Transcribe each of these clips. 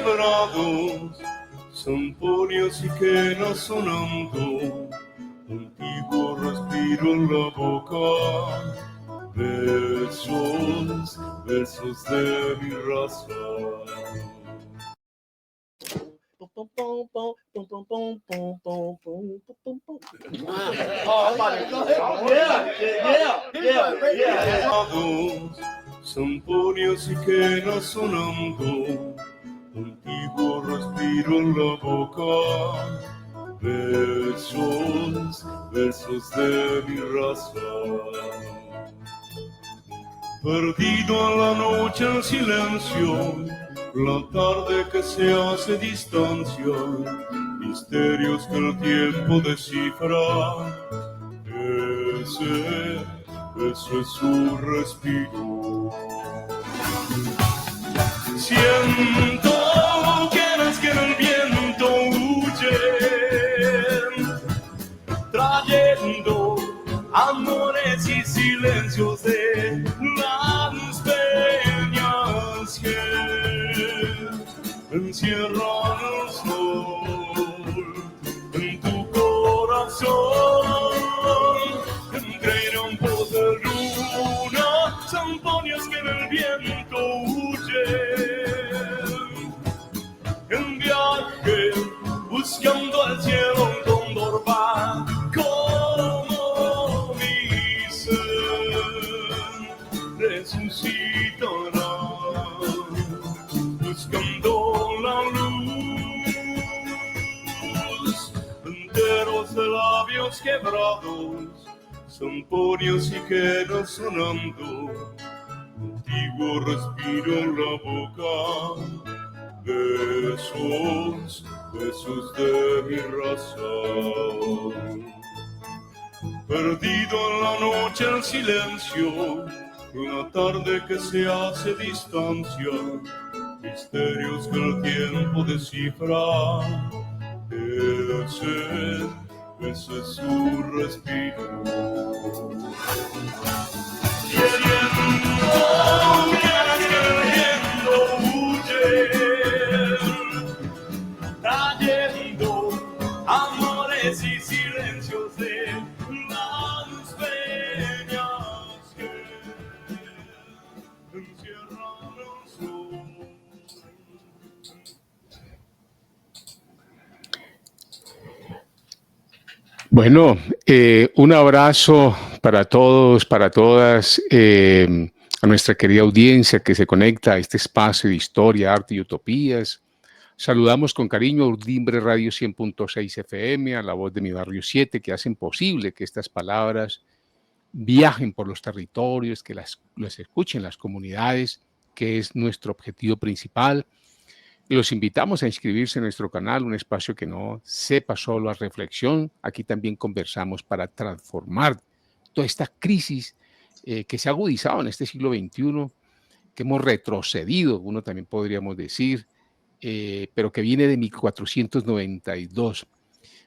quebrados, zampones y quenas sonando, contigo respiro en la boca, besos, besos de mi raza. Zampones y quenas sonando, contigo respiro en la boca, besos, besos de mi raza. Perdido en la noche el silencio, la tarde que se hace distancia, misterios que el tiempo descifra, ese es su respiro. Siento que en el viento huyen, trayendo amores y silencios de las peñas que encierran el sol en tu corazón. Entre un poco de luna, zampones que en el viento huyen, en viaje buscando el cielo, un cóndor va como dicen, resucitará buscando la luz, enteros de labios quebrados, zampones y quenas sonando, contigo respiro en la boca, besos, besos de mi raza. Perdido en la noche el silencio, la tarde que se hace distancia, misterios que el tiempo descifra, ese es su respiro. Siento que el viento huye, trayendo amores y silencios de las peñas que encierran el sol. Bueno, un abrazo para todos, para todas, a nuestra querida audiencia que se conecta a este espacio de historia, arte y utopías. Saludamos con cariño a Urdimbre Radio 100.6 FM, a La Voz de mi Barrio 7, que hacen posible que estas palabras viajen por los territorios, que las escuchen las comunidades, que es nuestro objetivo principal. Los invitamos a inscribirse en nuestro canal, un espacio que no sepa solo a reflexión. Aquí también conversamos para transformar toda esta crisis que se ha agudizado en este siglo XXI, que hemos retrocedido, uno también podríamos decir, pero que viene de 1492.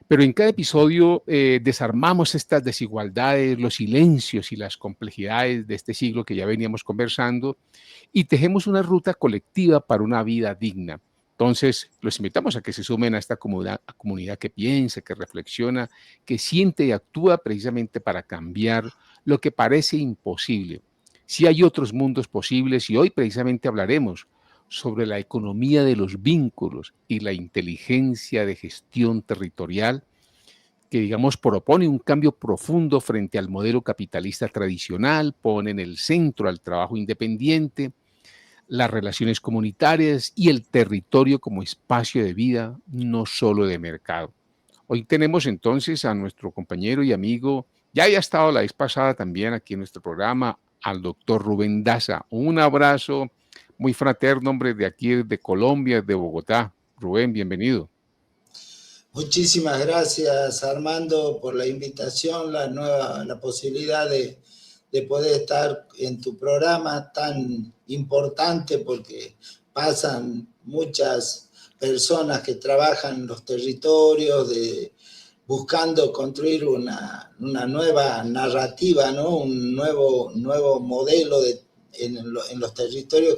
Pero en cada episodio desarmamos estas desigualdades, los silencios y las complejidades de este siglo que ya veníamos conversando y tejemos una ruta colectiva para una vida digna. Entonces, los invitamos a que se sumen a esta comunidad que piensa, que reflexiona, que siente y actúa precisamente para cambiar lo que parece imposible. Sí hay otros mundos posibles y hoy precisamente hablaremos sobre la economía de los vínculos y la inteligencia de gestión territorial que, digamos, propone un cambio profundo frente al modelo capitalista tradicional, pone en el centro al trabajo independiente, las relaciones comunitarias y el territorio como espacio de vida, no solo de mercado. Hoy tenemos entonces a nuestro compañero y amigo, ya había estado la vez pasada también aquí en nuestro programa, al doctor Rubén Daza. Un abrazo muy fraterno, hombre, de aquí de Colombia, de Bogotá. Rubén, bienvenido. Muchísimas gracias, Armando, por la invitación, la posibilidad de poder estar en tu programa tan importante, porque pasan muchas personas que trabajan en los territorios buscando construir una nueva narrativa, ¿no? Un nuevo modelo en los territorios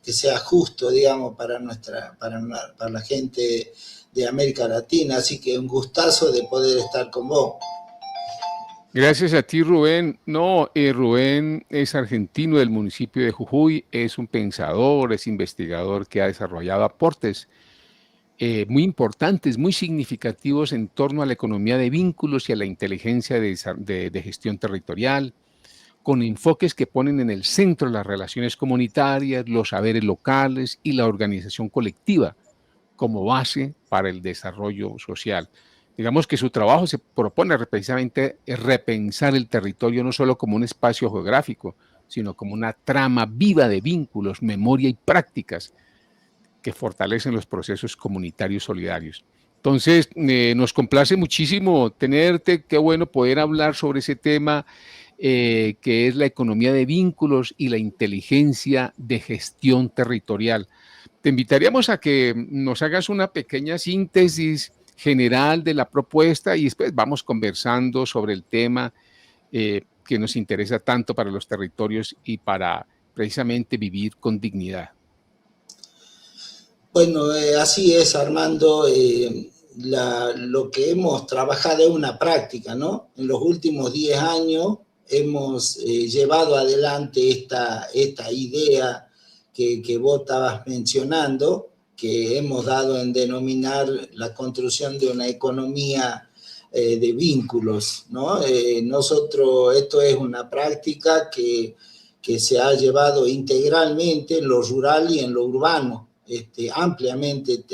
que sea justo, digamos, para la gente de América Latina. Así que un gustazo de poder estar con vos. Gracias a ti, Rubén. No, Rubén es argentino del municipio de Jujuy, es un pensador, es investigador que ha desarrollado aportes muy importantes, muy significativos en torno a la economía de vínculos y a la inteligencia de gestión territorial, con enfoques que ponen en el centro las relaciones comunitarias, los saberes locales y la organización colectiva como base para el desarrollo social. Digamos que su trabajo se propone precisamente repensar el territorio no solo como un espacio geográfico, sino como una trama viva de vínculos, memoria y prácticas que fortalecen los procesos comunitarios solidarios. Entonces, nos complace muchísimo tenerte, qué bueno poder hablar sobre ese tema que es la economía de vínculos y la inteligencia de gestión territorial. Te invitaríamos a que nos hagas una pequeña síntesis general de la propuesta y después vamos conversando sobre el tema que nos interesa tanto para los territorios y para precisamente vivir con dignidad. Bueno, así es, Armando. Lo que hemos trabajado es una práctica, ¿no? En los últimos 10 años hemos llevado adelante esta idea que vos estabas mencionando, que hemos dado en denominar la construcción de una economía de vínculos, ¿no? Esto es una práctica que se ha llevado integralmente en lo rural y en lo urbano. Ampliamente,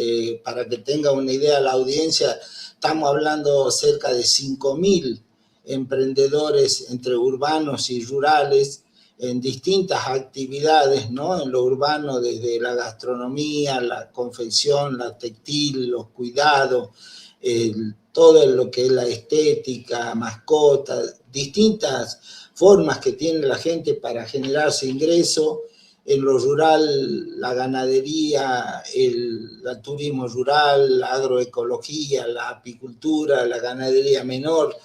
para que tenga una idea la audiencia, estamos hablando cerca de 5.000 emprendedores entre urbanos y rurales en distintas actividades, ¿no? En lo urbano, desde la gastronomía, la confección, la textil, los cuidados, todo lo que es la estética, mascotas, distintas formas que tiene la gente para generarse ingresos. En lo rural, la ganadería, el turismo rural, la agroecología, la apicultura, la ganadería menor,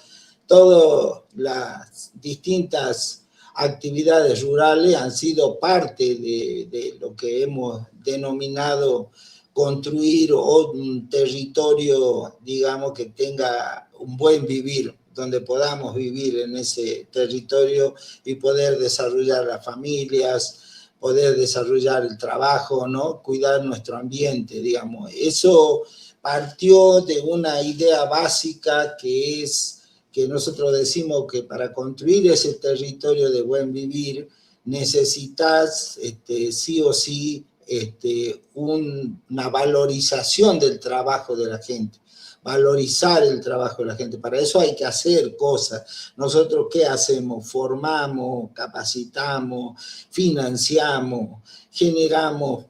todas las distintas actividades rurales han sido parte de lo que hemos denominado construir un territorio, digamos, que tenga un buen vivir, donde podamos vivir en ese territorio y poder desarrollar las familias, poder desarrollar el trabajo, ¿no? Cuidar nuestro ambiente, digamos. Eso partió de una idea básica que es que nosotros decimos que para construir ese territorio de buen vivir necesitas sí o sí una valorización del trabajo de la gente. Valorizar el trabajo de la gente. Para eso hay que hacer cosas. Nosotros, ¿qué hacemos? Formamos, capacitamos, financiamos, generamos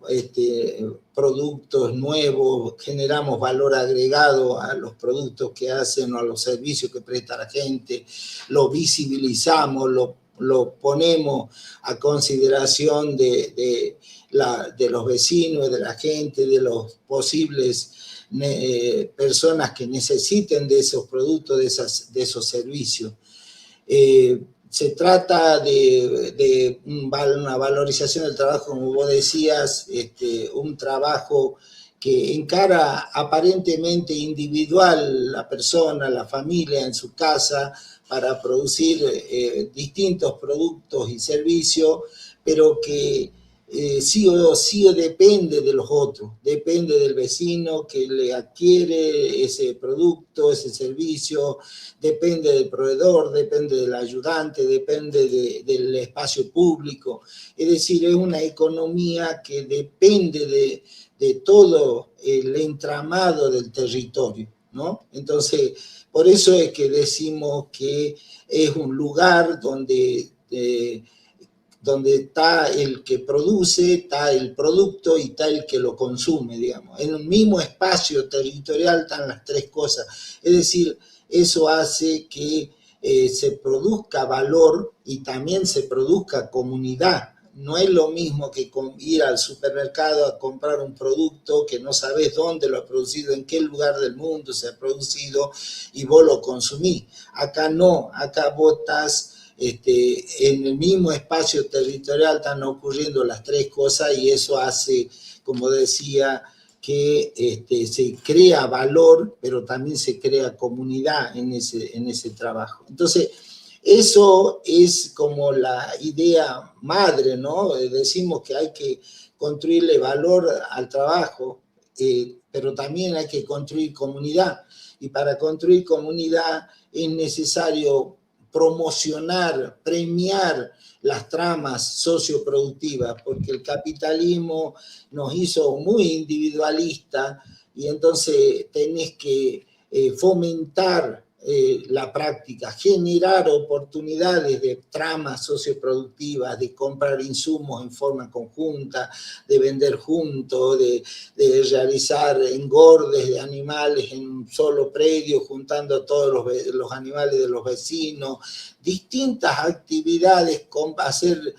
productos nuevos, generamos valor agregado a los productos que hacen o a los servicios que presta la gente, lo visibilizamos, lo ponemos a consideración de los vecinos, de la gente, de los posibles personas que necesiten de esos productos, de esos servicios. Se trata de una valorización del trabajo, como vos decías, un trabajo que encara aparentemente individual la persona, la familia en su casa para producir distintos productos y servicios, pero que sí o depende de los otros, depende del vecino que le adquiere ese producto, ese servicio, depende del proveedor, depende del ayudante, depende del espacio público. Es decir, es una economía que depende de todo el entramado del territorio, ¿no? Entonces, por eso es que decimos que es un lugar donde está el que produce, está el producto y está el que lo consume, digamos. En un mismo espacio territorial están las tres cosas. Es decir, eso hace que se produzca valor y también se produzca comunidad. No es lo mismo que ir al supermercado a comprar un producto que no sabes dónde lo ha producido, en qué lugar del mundo se ha producido y vos lo consumís. Acá no, acá vos estás en el mismo espacio territorial están ocurriendo las tres cosas y eso hace, como decía, que se crea valor, pero también se crea comunidad en ese trabajo. Entonces, eso es como la idea madre, ¿no? Decimos que hay que construirle valor al trabajo, pero también hay que construir comunidad. Y para construir comunidad es necesario promocionar, premiar las tramas socioproductivas, porque el capitalismo nos hizo muy individualistas y entonces tenés que fomentar la práctica, generar oportunidades de tramas socioproductivas, de comprar insumos en forma conjunta, de vender juntos, de realizar engordes de animales en un solo predio, juntando a todos los animales de los vecinos, distintas actividades, comprarse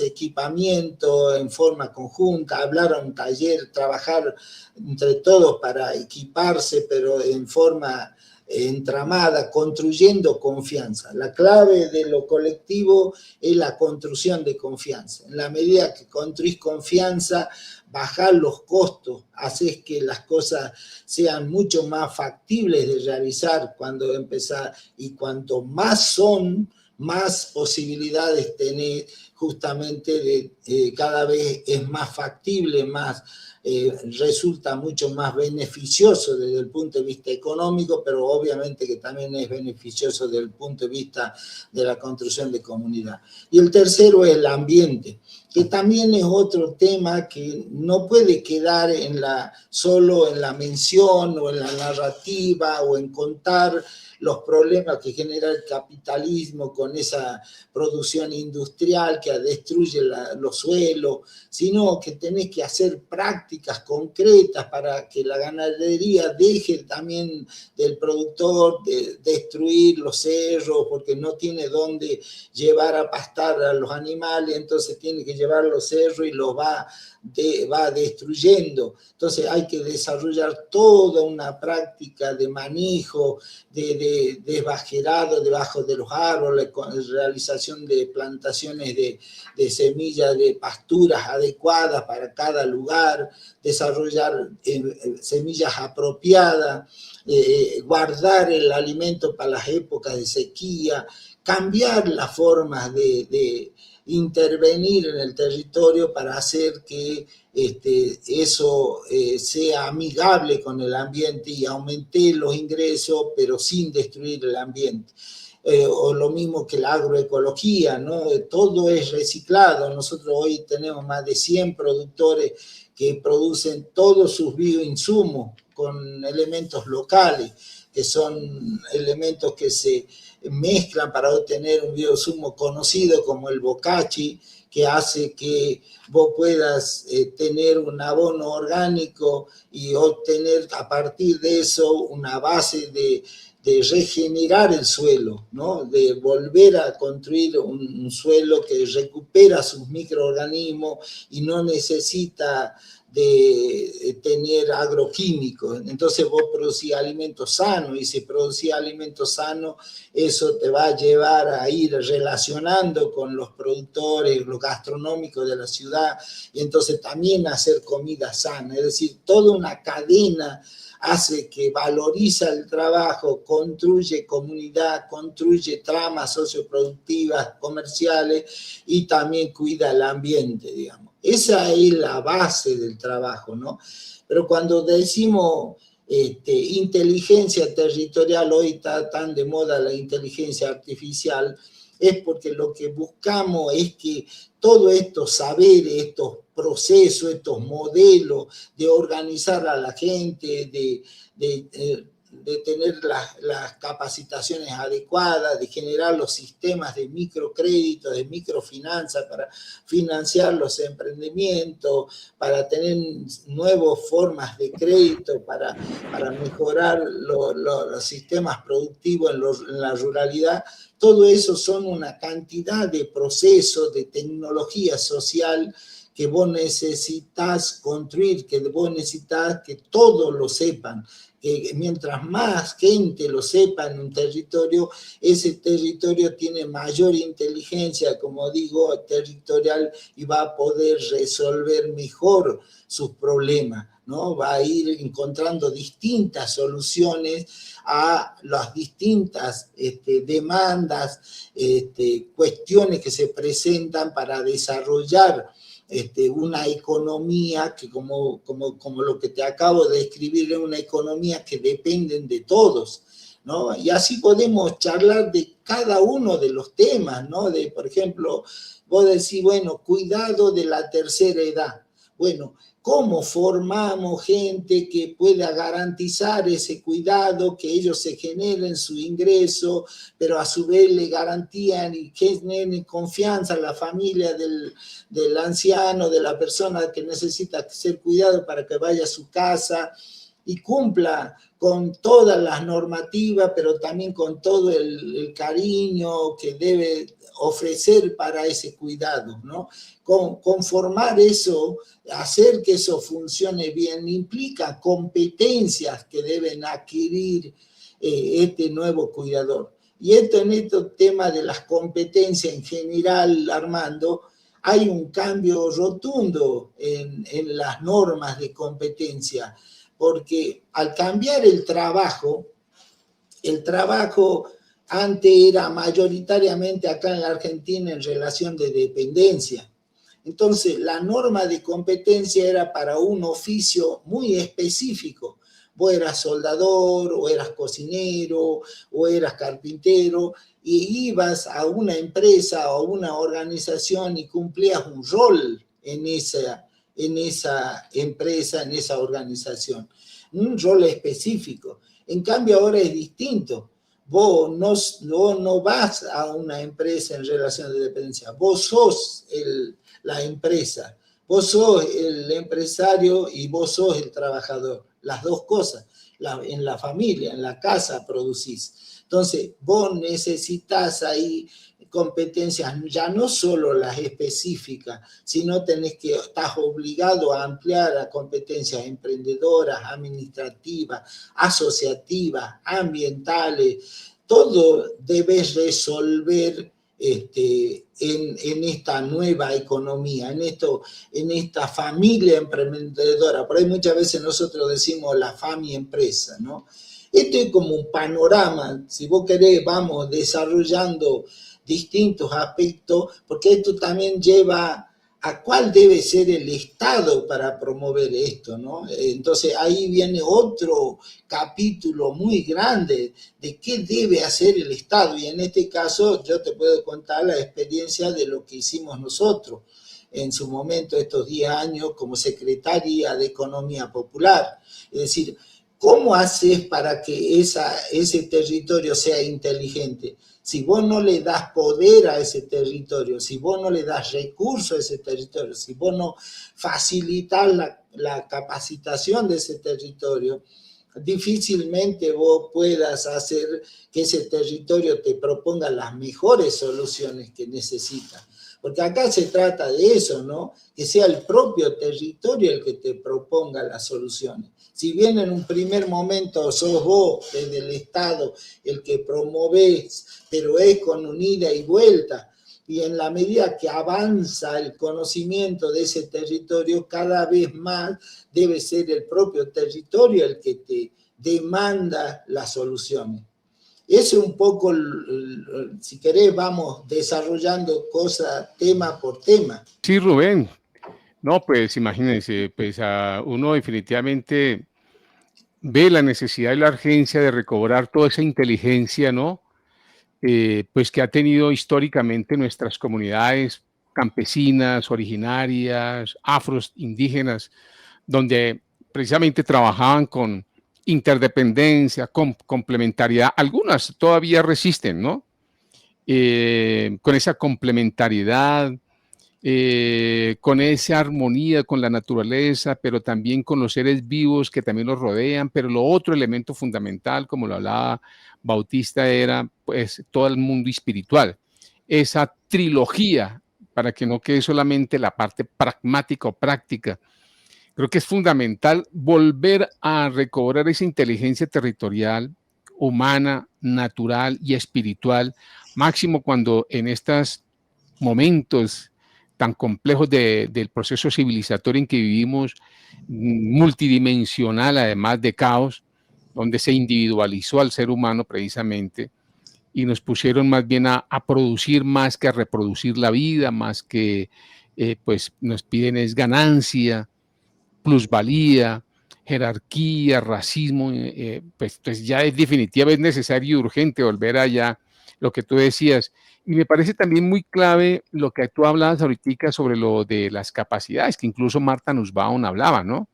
equipamiento en forma conjunta, hablar a un taller, trabajar entre todos para equiparse, pero en forma entramada, construyendo confianza. La clave de lo colectivo es la construcción de confianza. En la medida que construís confianza, bajás los costos, haces que las cosas sean mucho más factibles de realizar cuando empezás, y cuanto más son, más posibilidades tenés justamente de cada vez es más factible, más resulta mucho más beneficioso desde el punto de vista económico, pero obviamente que también es beneficioso desde el punto de vista de la construcción de comunidad. Y el tercero es el ambiente, que también es otro tema que no puede quedar solo en la mención o en la narrativa o en contar los problemas que genera el capitalismo con esa producción industrial que destruye los suelos, sino que tenés que hacer prácticas concretas para que la ganadería deje también del productor de destruir los cerros porque no tiene dónde llevar a pastar a los animales, entonces tiene que llevar los cerros y los va destruyendo. Entonces hay que desarrollar toda una práctica de manejo, de desbajerado debajo de los árboles, con realización de plantaciones de semillas, de pasturas adecuadas para cada lugar, desarrollar semillas apropiadas, guardar el alimento para las épocas de sequía, cambiar las formas de intervenir en el territorio para hacer que eso sea amigable con el ambiente y aumente los ingresos, pero sin destruir el ambiente. O lo mismo que la agroecología, ¿no? Todo es reciclado. Nosotros hoy tenemos más de 100 productores que producen todos sus bioinsumos con elementos locales, que son elementos que se mezclan para obtener un bioinsumo conocido como el bocachi, que hace que vos puedas tener un abono orgánico y obtener a partir de eso una base de regenerar el suelo, ¿no? De volver a construir un suelo que recupera sus microorganismos y no necesita de tener agroquímicos. Entonces vos producís alimentos sanos y si producís alimentos sanos, eso te va a llevar a ir relacionando con los productores, los gastronómicos de la ciudad y entonces también hacer comida sana. Es decir, toda una cadena hace que valoriza el trabajo, construye comunidad, construye tramas socioproductivas, comerciales y también cuida el ambiente, digamos. Esa es la base del trabajo, ¿no? Pero cuando decimos inteligencia territorial, hoy está tan de moda la inteligencia artificial, es porque lo que buscamos es que todos estos saberes, estos procesos, estos modelos de organizar a la gente, de tener las capacitaciones adecuadas, de generar los sistemas de microcrédito, de microfinanza para financiar los emprendimientos, para tener nuevas formas de crédito, para mejorar los sistemas productivos en la ruralidad. Todo eso son una cantidad de procesos, de tecnología social que vos necesitas construir, que vos necesitas que todos lo sepan, que mientras más gente lo sepa en un territorio, ese territorio tiene mayor inteligencia, como digo, territorial, y va a poder resolver mejor sus problemas, ¿no? Va a ir encontrando distintas soluciones a las distintas demandas, cuestiones que se presentan para desarrollar una economía que como lo que te acabo de describir, es una economía que dependen de todos, ¿no? Y así podemos charlar de cada uno de los temas, ¿no? Por ejemplo, vos decís, bueno, cuidado de la tercera edad. Bueno, ¿cómo formamos gente que pueda garantizar ese cuidado, que ellos se generen su ingreso, pero a su vez le garantían y generen confianza a la familia del anciano, de la persona que necesita ser cuidado para que vaya a su casa y cumpla con todas las normativas, pero también con todo el cariño que debe ofrecer para ese cuidado, ¿no? Conformar eso, hacer que eso funcione bien, implica competencias que deben adquirir este nuevo cuidador. Y en este tema de las competencias en general, Armando, hay un cambio rotundo en las normas de competencia, porque al cambiar el trabajo antes era mayoritariamente acá en la Argentina en relación de dependencia. Entonces, la norma de competencia era para un oficio muy específico. Vos eras soldador, o eras cocinero, o eras carpintero, y ibas a una empresa o una organización y cumplías un rol en esa empresa, en esa organización. Un rol específico. En cambio, ahora es distinto. Vos no vas a una empresa en relación de dependencia. Vos sos la empresa. Vos sos el empresario y vos sos el trabajador. Las dos cosas. En la familia, en la casa producís. Entonces, vos necesitas ahí competencias, ya no solo las específicas, sino estás obligado a ampliar a competencias emprendedoras, administrativas, asociativas, ambientales. Todo debes resolver en esta nueva economía, en esta familia emprendedora. Por ahí muchas veces nosotros decimos la familia empresa, ¿no? Esto es como un panorama, si vos querés, vamos desarrollando distintos aspectos, porque esto también lleva a cuál debe ser el Estado para promover esto, ¿no? Entonces ahí viene otro capítulo muy grande de qué debe hacer el Estado, y en este caso yo te puedo contar la experiencia de lo que hicimos nosotros en su momento, estos 10 años como Secretaría de Economía Popular. Es decir, ¿cómo haces para que ese territorio sea inteligente? Si vos no le das poder a ese territorio, si vos no le das recursos a ese territorio, si vos no facilitas la capacitación de ese territorio, difícilmente vos puedas hacer que ese territorio te proponga las mejores soluciones que necesita. Porque acá se trata de eso, ¿no? Que sea el propio territorio el que te proponga las soluciones. Si bien en un primer momento sos vos, desde el Estado, el que promovés, pero es con un ida y vuelta, y en la medida que avanza el conocimiento de ese territorio, cada vez más debe ser el propio territorio el que te demanda las soluciones. Eso es un poco, si querés, vamos desarrollando cosas tema por tema. Sí, Rubén. No, pues imagínense, pues uno definitivamente ve la necesidad y la urgencia de recobrar toda esa inteligencia, ¿no? Pues que ha tenido históricamente nuestras comunidades campesinas, originarias, afros, indígenas, donde precisamente trabajaban con interdependencia, con complementariedad. Algunas todavía resisten, ¿no? Con esa complementariedad, con esa armonía con la naturaleza, pero también con los seres vivos que también los rodean. Pero lo otro elemento fundamental, como lo hablaba Bautista, era pues todo el mundo espiritual. Esa trilogía para que no quede solamente la parte pragmática o práctica. Creo que es fundamental volver a recobrar esa inteligencia territorial, humana, natural y espiritual, máximo cuando en estos momentos tan complejos del proceso civilizatorio en que vivimos, multidimensional, además de caos, donde se individualizó al ser humano precisamente, y nos pusieron más bien a producir más que a reproducir la vida, más que pues nos piden es ganancia, plusvalía, jerarquía, racismo, pues ya es definitiva, es necesario y urgente volver allá, lo que tú decías. Y me parece también muy clave lo que tú hablabas ahorita sobre lo de las capacidades, que incluso Marta Nussbaum hablaba, ¿no?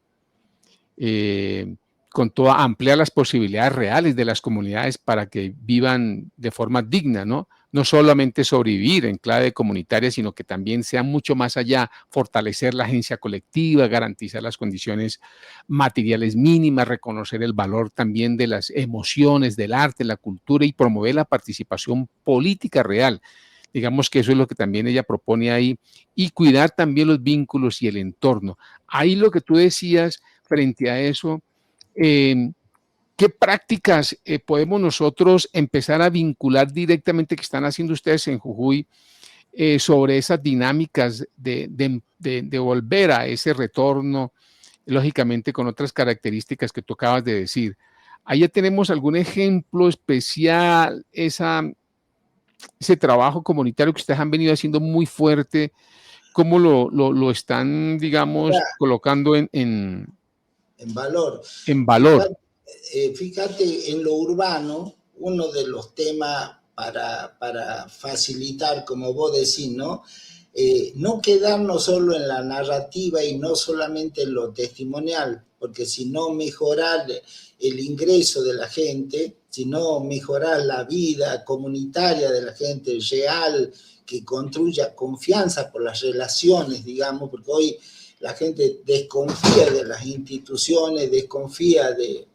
Con toda ampliar las posibilidades reales de las comunidades para que vivan de forma digna, ¿no? No solamente sobrevivir en clave comunitaria, sino que también sea mucho más allá, fortalecer la agencia colectiva, garantizar las condiciones materiales mínimas, reconocer el valor también de las emociones, del arte, la cultura y promover la participación política real. Digamos que eso es lo que también ella propone ahí, y cuidar también los vínculos y el entorno. Ahí lo que tú decías frente a eso, ¿qué prácticas podemos nosotros empezar a vincular directamente que están haciendo ustedes en Jujuy sobre esas dinámicas de volver a ese retorno, lógicamente con otras características que tú acabas de decir? Ahí ya tenemos algún ejemplo especial, ese trabajo comunitario que ustedes han venido haciendo muy fuerte, ¿cómo lo están, digamos, colocando en valor? En valor. Fíjate, en lo urbano, uno de los temas para facilitar, como vos decís, ¿no? No quedarnos solo en la narrativa y no solamente en lo testimonial, porque si no mejorar el ingreso de la gente, si no mejorar la vida comunitaria de la gente real, que construya confianza por las relaciones, digamos, porque hoy la gente desconfía de las instituciones, desconfía de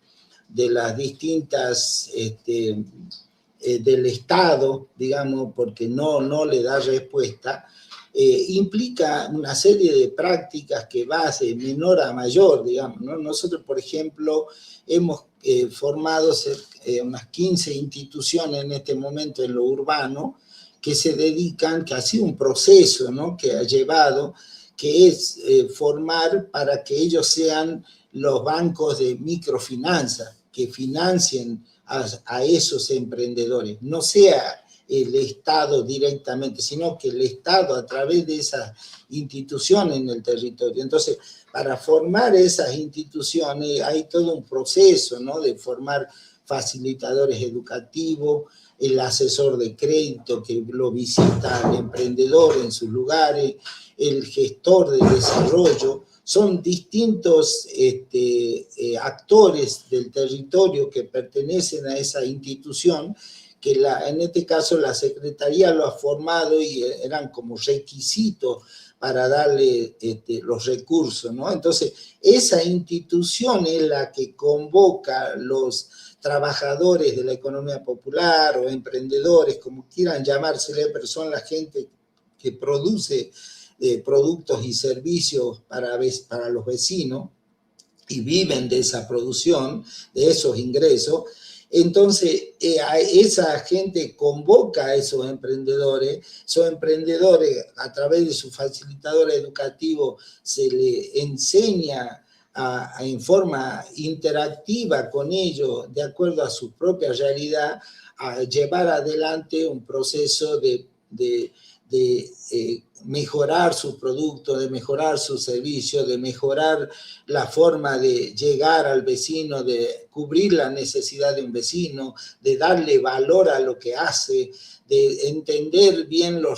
las distintas, del Estado, digamos, porque no le da respuesta, implica una serie de prácticas que va de menor a mayor, digamos, ¿no? Nosotros, por ejemplo, hemos formado unas 15 instituciones en este momento en lo urbano que se dedican, que ha sido un proceso, ¿no?, que ha llevado, que es formar para que ellos sean los bancos de microfinanza, que financien a esos emprendedores, no sea el Estado directamente, sino que el Estado a través de esas instituciones en el territorio. Entonces, para formar esas instituciones hay todo un proceso, ¿no?, de formar facilitadores educativos, el asesor de crédito que lo visita al emprendedor en sus lugares, el gestor de desarrollo. Son distintos actores del territorio que pertenecen a esa institución, que en este caso la Secretaría lo ha formado y eran como requisitos para darle los recursos, ¿no? Entonces, esa institución es la que convoca los trabajadores de la economía popular o emprendedores, como quieran llamársele, pero son la gente que produce productos y servicios para los vecinos y viven de esa producción, de esos ingresos. Entonces, esa gente convoca a esos emprendedores a través de su facilitador educativo se le enseña en forma interactiva con ellos, de acuerdo a su propia realidad, a llevar adelante un proceso de mejorar su producto, de mejorar su servicio, de mejorar la forma de llegar al vecino, de cubrir la necesidad de un vecino, de darle valor a lo que hace, de entender bien lo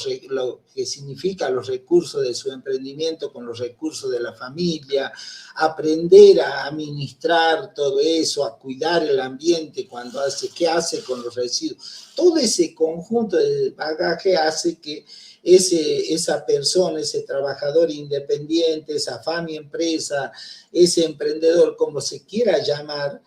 que significa los recursos de su emprendimiento con los recursos de la familia, aprender a administrar todo eso, a cuidar el ambiente cuando hace, qué hace con los residuos. Todo ese conjunto de bagaje hace que esa persona, ese trabajador independiente, esa familia empresa, ese emprendedor, como se quiera llamar,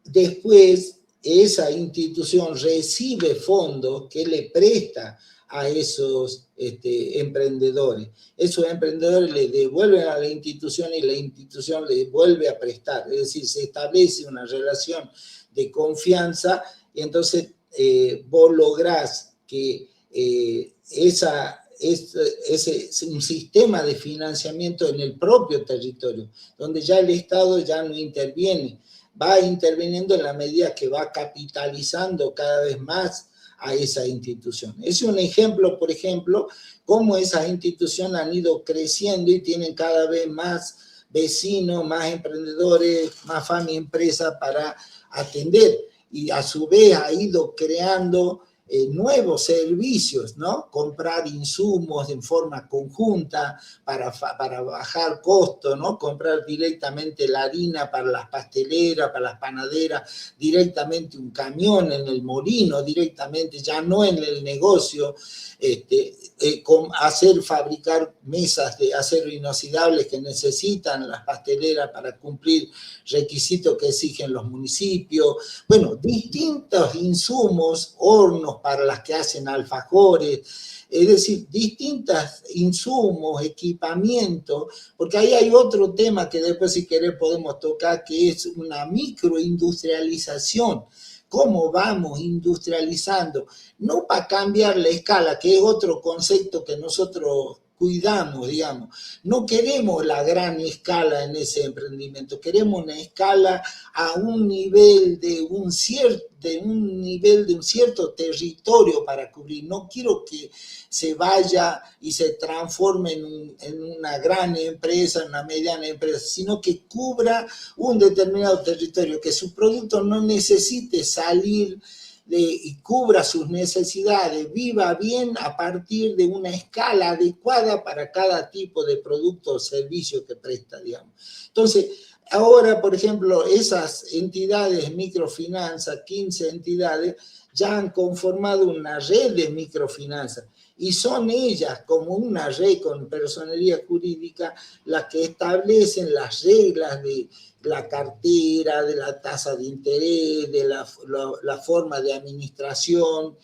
después esa institución recibe fondos que le presta a esos emprendedores. Esos emprendedores le devuelven a la institución y la institución le vuelve a prestar. Es decir, se establece una relación de confianza y entonces vos lográs que es un sistema de financiamiento en el propio territorio, donde ya el Estado ya no interviene, va interviniendo en la medida que va capitalizando cada vez más a esa institución. Es un ejemplo, por ejemplo, cómo esas instituciones han ido creciendo y tienen cada vez más vecinos, más emprendedores, más familias, empresas para atender. Y a su vez ha ido creando nuevos servicios, ¿no? Comprar insumos en forma conjunta para bajar costos, ¿no? Comprar directamente la harina para las pasteleras, para las panaderas, directamente un camión en el molino, directamente, ya no en el negocio, fabricar mesas de acero inoxidable que necesitan las pasteleras para cumplir requisitos que exigen los municipios. Bueno, distintos insumos, hornos para las que hacen alfajores, es decir, distintos insumos, equipamiento, porque ahí hay otro tema que después si querés podemos tocar, que es una microindustrialización. ¿Cómo vamos industrializando? No para cambiar la escala, que es otro concepto que nosotros cuidamos, digamos. No queremos la gran escala en ese emprendimiento, queremos una escala a un nivel de un cierto territorio para cubrir. No quiero que se vaya y se transforme en una gran empresa, en una mediana empresa, sino que cubra un determinado territorio, que su producto no necesite salir y cubra sus necesidades, viva bien a partir de una escala adecuada para cada tipo de producto o servicio que presta, digamos. Entonces, ahora, por ejemplo, esas entidades microfinanzas, 15 entidades, ya han conformado una red de microfinanzas y son ellas, como una red con personería jurídica, las que establecen las reglas de la cartera, de la tasa de interés, de la forma de administración,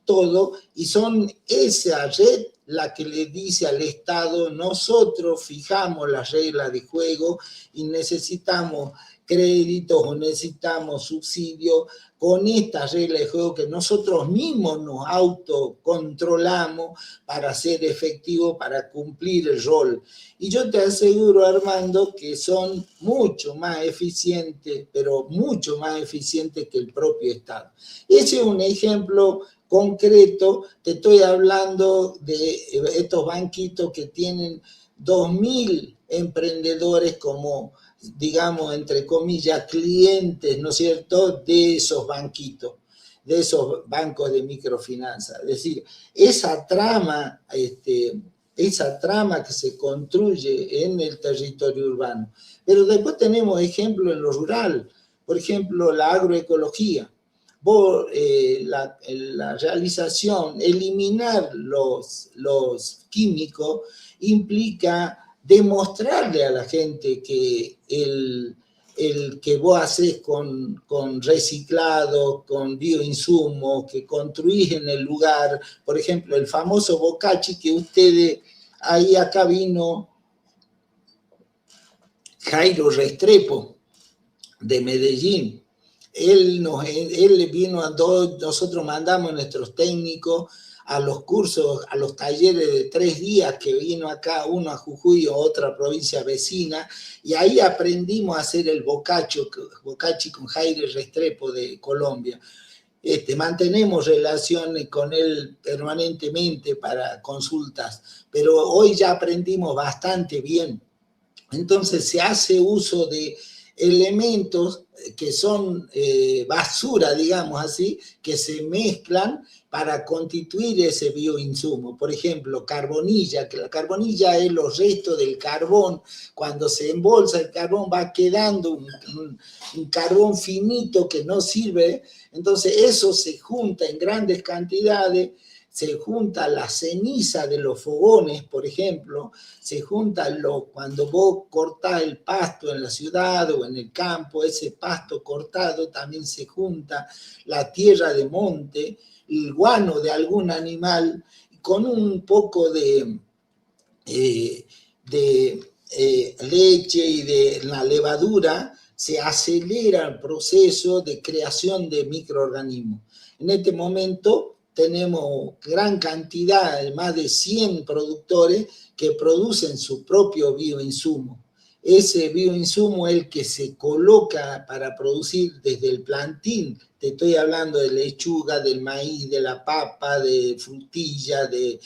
todo, y son esa red la que le dice al Estado: nosotros fijamos las reglas de juego y necesitamos créditos o necesitamos subsidios con estas reglas de juego que nosotros mismos nos autocontrolamos para ser efectivos, para cumplir el rol. Y yo te aseguro, Armando, que son mucho más eficientes, pero mucho más eficientes que el propio Estado. Ese es un ejemplo concreto. Te estoy hablando de estos banquitos que tienen 2.000 emprendedores como, digamos, entre comillas, clientes, ¿no es cierto?, de esos banquitos, de esos bancos de microfinanzas. Es decir, esa trama que se construye en el territorio urbano. Pero después tenemos ejemplos en lo rural, por ejemplo, la agroecología. La realización, eliminar los químicos implica demostrarle a la gente que el que vos haces con reciclado, con bioinsumos, que construís en el lugar, por ejemplo, el famoso bocachi que ustedes, ahí acá vino Jairo Restrepo de Medellín. Él vino nosotros mandamos a nuestros técnicos a los cursos, a los talleres de 3 días que vino acá, uno a Jujuy o otra provincia vecina, y ahí aprendimos a hacer el bocachi con Jairo Restrepo de Colombia. Mantenemos relaciones con él permanentemente para consultas, pero hoy ya aprendimos bastante bien. Entonces se hace uso de elementos que son basura, digamos así, que se mezclan para constituir ese bioinsumo. Por ejemplo, carbonilla, que la carbonilla es los restos del carbón. Cuando se embolsa el carbón va quedando un carbón finito que no sirve. Entonces eso se junta en grandes cantidades, se junta la ceniza de los fogones, por ejemplo, se junta cuando vos cortás el pasto en la ciudad o en el campo, ese pasto cortado, también se junta la tierra de monte, el guano de algún animal. con un poco de leche y de la levadura se acelera el proceso de creación de microorganismos. En este momento tenemos gran cantidad, más de 100 productores que producen su propio bioinsumo. Ese bioinsumo es el que se coloca para producir desde el plantín. Te estoy hablando de lechuga, del maíz, de la papa, de frutilla, de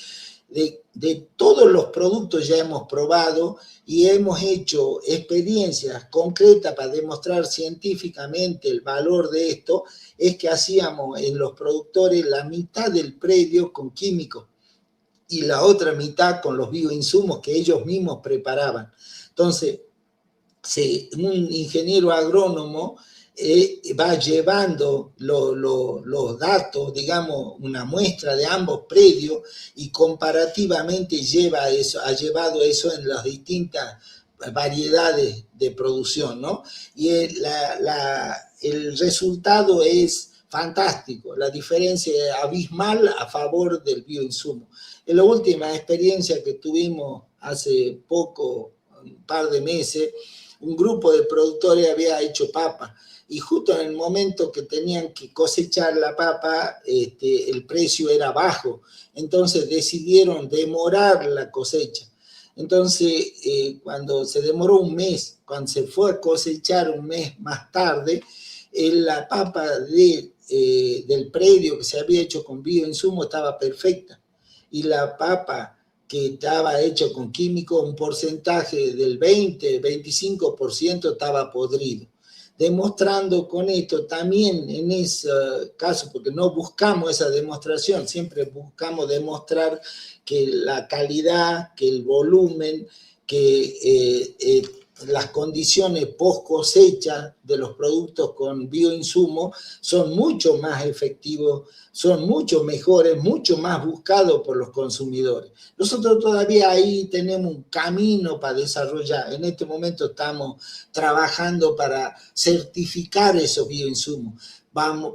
todos los productos ya hemos probado y hemos hecho experiencias concretas para demostrar científicamente el valor de esto. Es que hacíamos en los productores la mitad del predio con químicos y la otra mitad con los bioinsumos que ellos mismos preparaban. Entonces, un ingeniero agrónomo va llevando los datos, digamos, una muestra de ambos predios y comparativamente ha llevado eso en las distintas variedades de producción, ¿no? Y el resultado es fantástico, la diferencia es abismal a favor del bioinsumo. En la última experiencia que tuvimos hace poco, un par de meses, un grupo de productores había hecho papa y justo en el momento que tenían que cosechar la papa, el precio era bajo, entonces decidieron demorar la cosecha. Entonces, cuando se demoró un mes, cuando se fue a cosechar un mes más tarde, la papa del predio que se había hecho con bioinsumo estaba perfecta y la papa que estaba hecho con químicos, un porcentaje del 20-25% estaba podrido. Demostrando con esto también en ese caso, porque no buscamos esa demostración, siempre buscamos demostrar que la calidad, que el volumen, que las condiciones post cosecha de los productos con bioinsumos son mucho más efectivos, son mucho mejores, mucho más buscados por los consumidores. Nosotros todavía ahí tenemos un camino para desarrollar. En este momento estamos trabajando para certificar esos bioinsumos,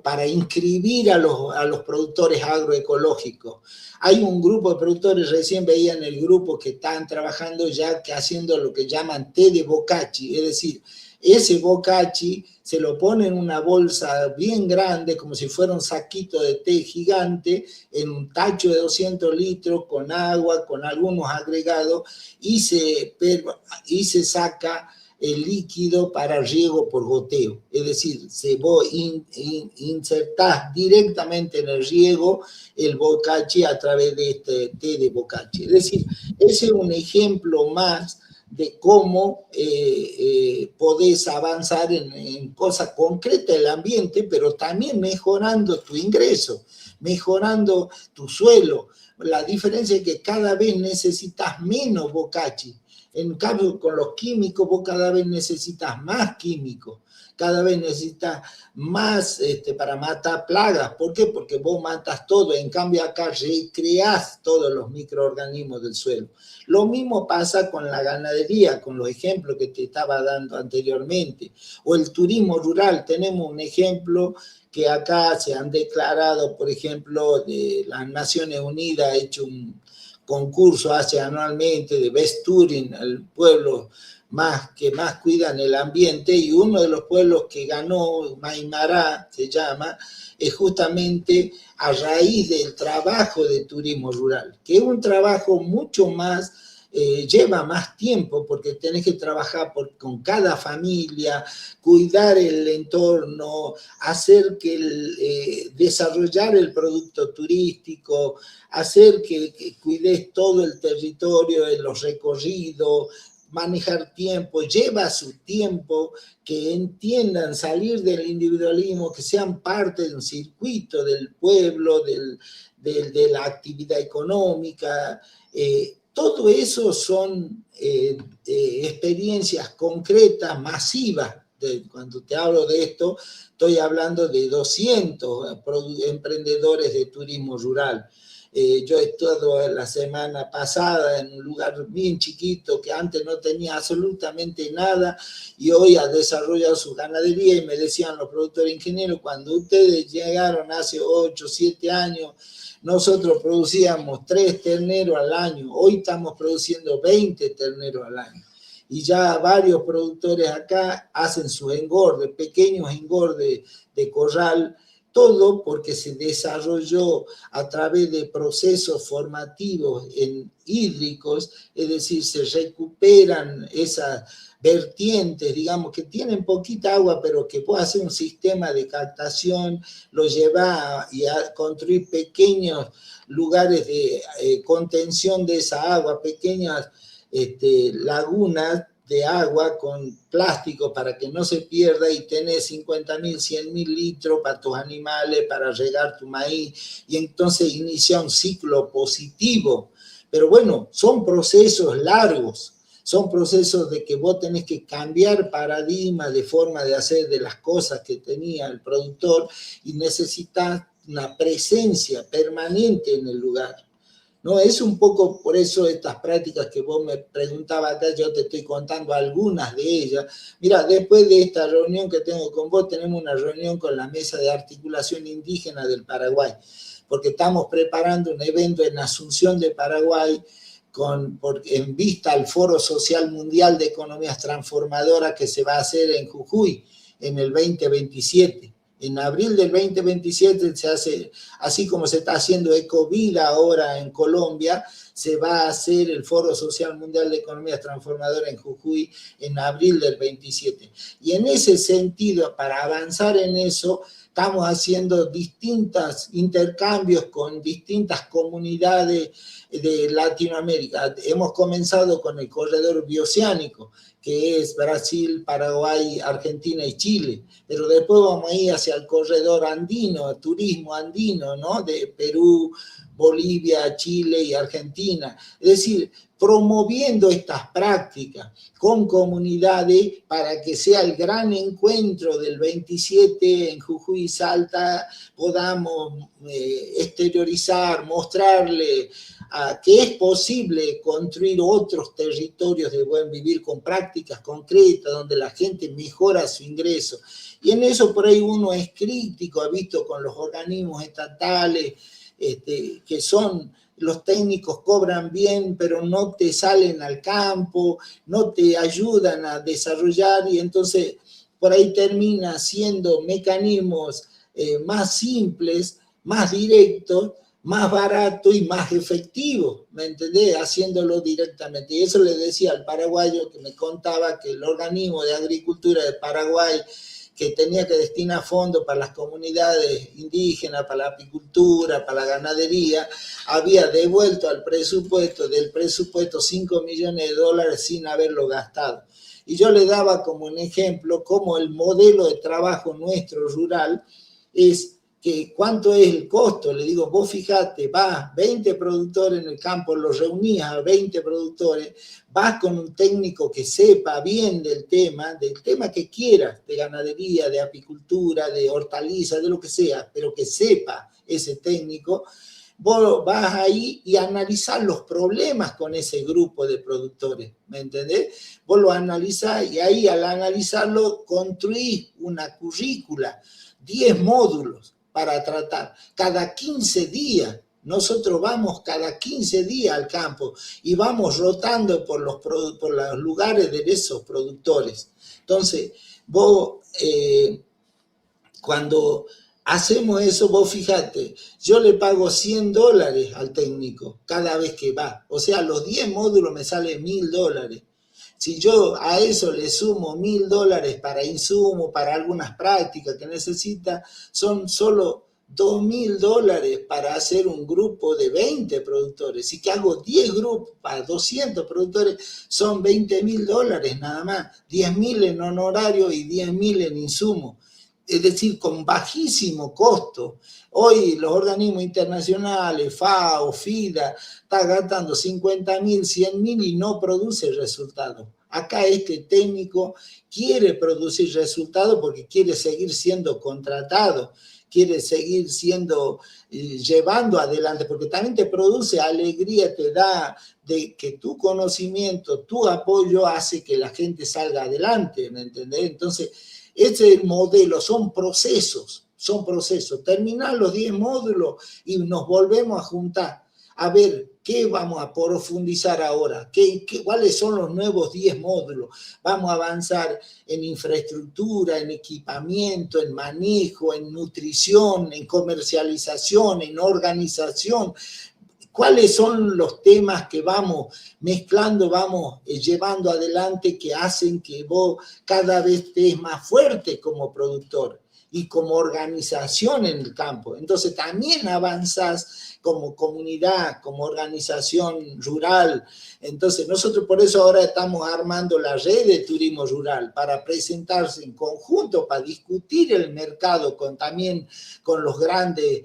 para inscribir a los productores agroecológicos. Hay un grupo de productores, recién veían el grupo que están trabajando ya que haciendo lo que llaman té de bocachi, es decir, ese bocachi se lo pone en una bolsa bien grande, como si fuera un saquito de té gigante, en un tacho de 200 litros, con agua, con algunos agregados, y se saca el líquido para riego por goteo. Es decir, vos insertás directamente en el riego el bocachi a través de este té de bocachi. Es decir, ese es un ejemplo más de cómo podés avanzar en cosas concretas del ambiente, pero también mejorando tu ingreso, mejorando tu suelo. La diferencia es que cada vez necesitas menos bocachi. En cambio, con los químicos, vos cada vez necesitas más químicos, cada vez necesitas más para matar plagas. ¿Por qué? Porque vos matas todo. En cambio, acá recreás todos los microorganismos del suelo. Lo mismo pasa con la ganadería, con los ejemplos que te estaba dando anteriormente. O el turismo rural. Tenemos un ejemplo que acá se han declarado, por ejemplo, de las Naciones Unidas ha hecho un concurso hace anualmente de Best Touring, el pueblo que más cuidan el ambiente, y uno de los pueblos que ganó, Maimará se llama, es justamente a raíz del trabajo de turismo rural, que es un trabajo mucho más, lleva más tiempo porque tenés que trabajar con cada familia, cuidar el entorno, hacer que desarrollar el producto turístico, hacer que cuides todo el territorio, en los recorridos, manejar tiempo, lleva su tiempo, que entiendan salir del individualismo, que sean parte de un circuito del pueblo, de la actividad económica. Todo eso son experiencias concretas, masivas. Cuando te hablo de esto, estoy hablando de 200 emprendedores de turismo rural. Yo he estado la semana pasada en un lugar bien chiquito que antes no tenía absolutamente nada y hoy ha desarrollado su ganadería y me decían los productores ingenieros, cuando ustedes llegaron hace 8, 7 años, nosotros producíamos 3 terneros al año, hoy estamos produciendo 20 terneros al año. Y ya varios productores acá hacen sus engordes, pequeños engordes de corral, todo porque se desarrolló a través de procesos formativos hídricos, es decir, se recuperan esas vertientes, digamos, que tienen poquita agua, pero que puede hacer un sistema de captación, lo lleva a construir pequeños lugares de contención de esa agua, pequeñas lagunas de agua con plástico para que no se pierda y tenés 50.000, 100.000 litros para tus animales, para regar tu maíz y entonces inicia un ciclo positivo. Pero bueno, son procesos largos, son procesos de que vos tenés que cambiar paradigma de forma de hacer de las cosas que tenía el productor y necesitas una presencia permanente en el lugar. No, es un poco por eso estas prácticas que vos me preguntabas acá, yo te estoy contando algunas de ellas. Mira, después de esta reunión que tengo con vos, tenemos una reunión con la Mesa de Articulación Indígena del Paraguay, porque estamos preparando un evento en Asunción de Paraguay en vista al Foro Social Mundial de Economías Transformadoras que se va a hacer en Jujuy en el 2027. En abril del 2027 se hace, así como se está haciendo Ecovida ahora en Colombia, se va a hacer el Foro Social Mundial de Economías Transformadoras en Jujuy en abril del 27. Y en ese sentido, para avanzar en eso, estamos haciendo distintos intercambios con distintas comunidades de Latinoamérica. Hemos comenzado con el corredor bioceánico, que es Brasil, Paraguay, Argentina y Chile, pero después vamos a ir hacia el corredor andino, turismo andino, ¿no? De Perú, Bolivia, Chile y Argentina. Es decir, promoviendo estas prácticas con comunidades para que sea el gran encuentro del 27 en Jujuy y Salta, podamos exteriorizar, mostrarle que es posible construir otros territorios de buen vivir con prácticas concretas donde la gente mejora su ingreso. Y en eso por ahí uno es crítico, ha visto con los organismos estatales, que son, los técnicos cobran bien, pero no te salen al campo, no te ayudan a desarrollar y entonces por ahí termina siendo mecanismos más simples, más directos, más barato y más efectivo, ¿me entendés? Haciéndolo directamente. Y eso le decía al paraguayo que me contaba que el organismo de agricultura de Paraguay, que tenía que destinar fondos para las comunidades indígenas, para la apicultura, para la ganadería, había devuelto al presupuesto, del presupuesto 5 millones de dólares sin haberlo gastado. Y yo le daba como un ejemplo cómo el modelo de trabajo nuestro rural es que cuánto es el costo. Le digo, vos fijate, vas 20 productores en el campo, los reunías a 20 productores, vas con un técnico que sepa bien del tema que quieras, de ganadería, de apicultura, de hortalizas, de lo que sea, pero que sepa ese técnico, vos vas ahí y analizás los problemas con ese grupo de productores, ¿me entendés? Vos lo analizás y ahí al analizarlo construís una currícula, 10 módulos, para tratar. Cada 15 días, nosotros vamos cada 15 días al campo y vamos rotando por los lugares de esos productores. Entonces, vos, cuando hacemos eso, vos fíjate, yo le pago $100 al técnico cada vez que va. O sea, los 10 módulos me salen $1.000. Si yo a eso le sumo $1.000 para insumo, para algunas prácticas que necesita, son solo $2.000 para hacer un grupo de 20 productores. Si que hago 10 grupos para 200 productores, son $20.000 nada más. 10.000 en honorario y 10.000 en insumo. Es decir, con bajísimo costo. Hoy los organismos internacionales, FAO, FIDA, está gastando 50.000, 100.000 y no produce resultados. Acá este técnico quiere producir resultados porque quiere seguir siendo contratado, quiere seguir siendo, llevando adelante, porque también te produce alegría, te da de que tu conocimiento, tu apoyo hace que la gente salga adelante, ¿me entendés? Entonces, ese es el modelo, son procesos. Terminar los 10 módulos y nos volvemos a juntar a ver qué vamos a profundizar ahora, cuáles son los nuevos 10 módulos. Vamos a avanzar en infraestructura, en equipamiento, en manejo, en nutrición, en comercialización, en organización. ¿Cuáles son los temas que vamos mezclando, vamos llevando adelante que hacen que vos cada vez estés más fuerte como productor y como organización en el campo? Entonces también avanzás como comunidad, como organización rural. Entonces nosotros por eso ahora estamos armando la red de turismo rural para presentarse en conjunto, para discutir el mercado también con los grandes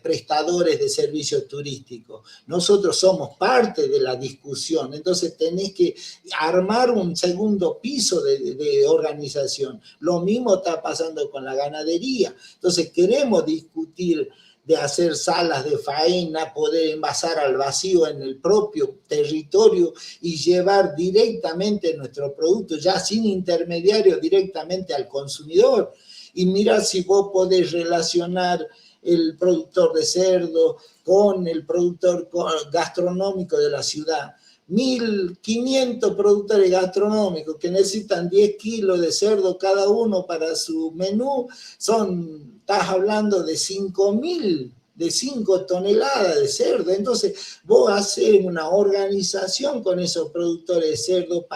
prestadores de servicios turísticos. Nosotros somos parte de la discusión, entonces tenés que armar un segundo piso de organización. Lo mismo está pasando con la ganadería. Entonces queremos discutir de hacer salas de faena, poder envasar al vacío en el propio territorio y llevar directamente nuestro producto, ya sin intermediario, directamente al consumidor. Y mira si vos podés relacionar el productor de cerdo con el productor gastronómico de la ciudad. 1.500 productores gastronómicos que necesitan 10 kilos de cerdo cada uno para su menú, estás hablando de 5.000, de 5 toneladas de cerdo. Entonces vos haces una organización con esos productores de cerdo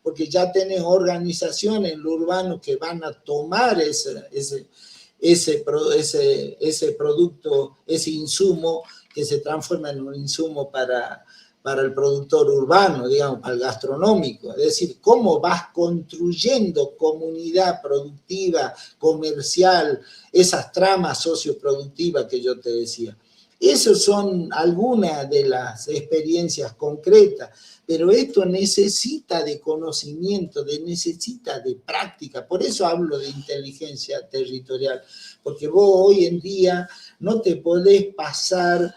porque ya tenés organizaciones en lo urbano que van a tomar ese producto, ese insumo que se transforma en un insumo para el productor urbano, digamos, para el gastronómico. Es decir, cómo vas construyendo comunidad productiva, comercial, esas tramas socioproductivas que yo te decía. Esas son algunas de las experiencias concretas, pero esto necesita de conocimiento, necesita de práctica. Por eso hablo de inteligencia territorial, porque vos hoy en día no te podés pasar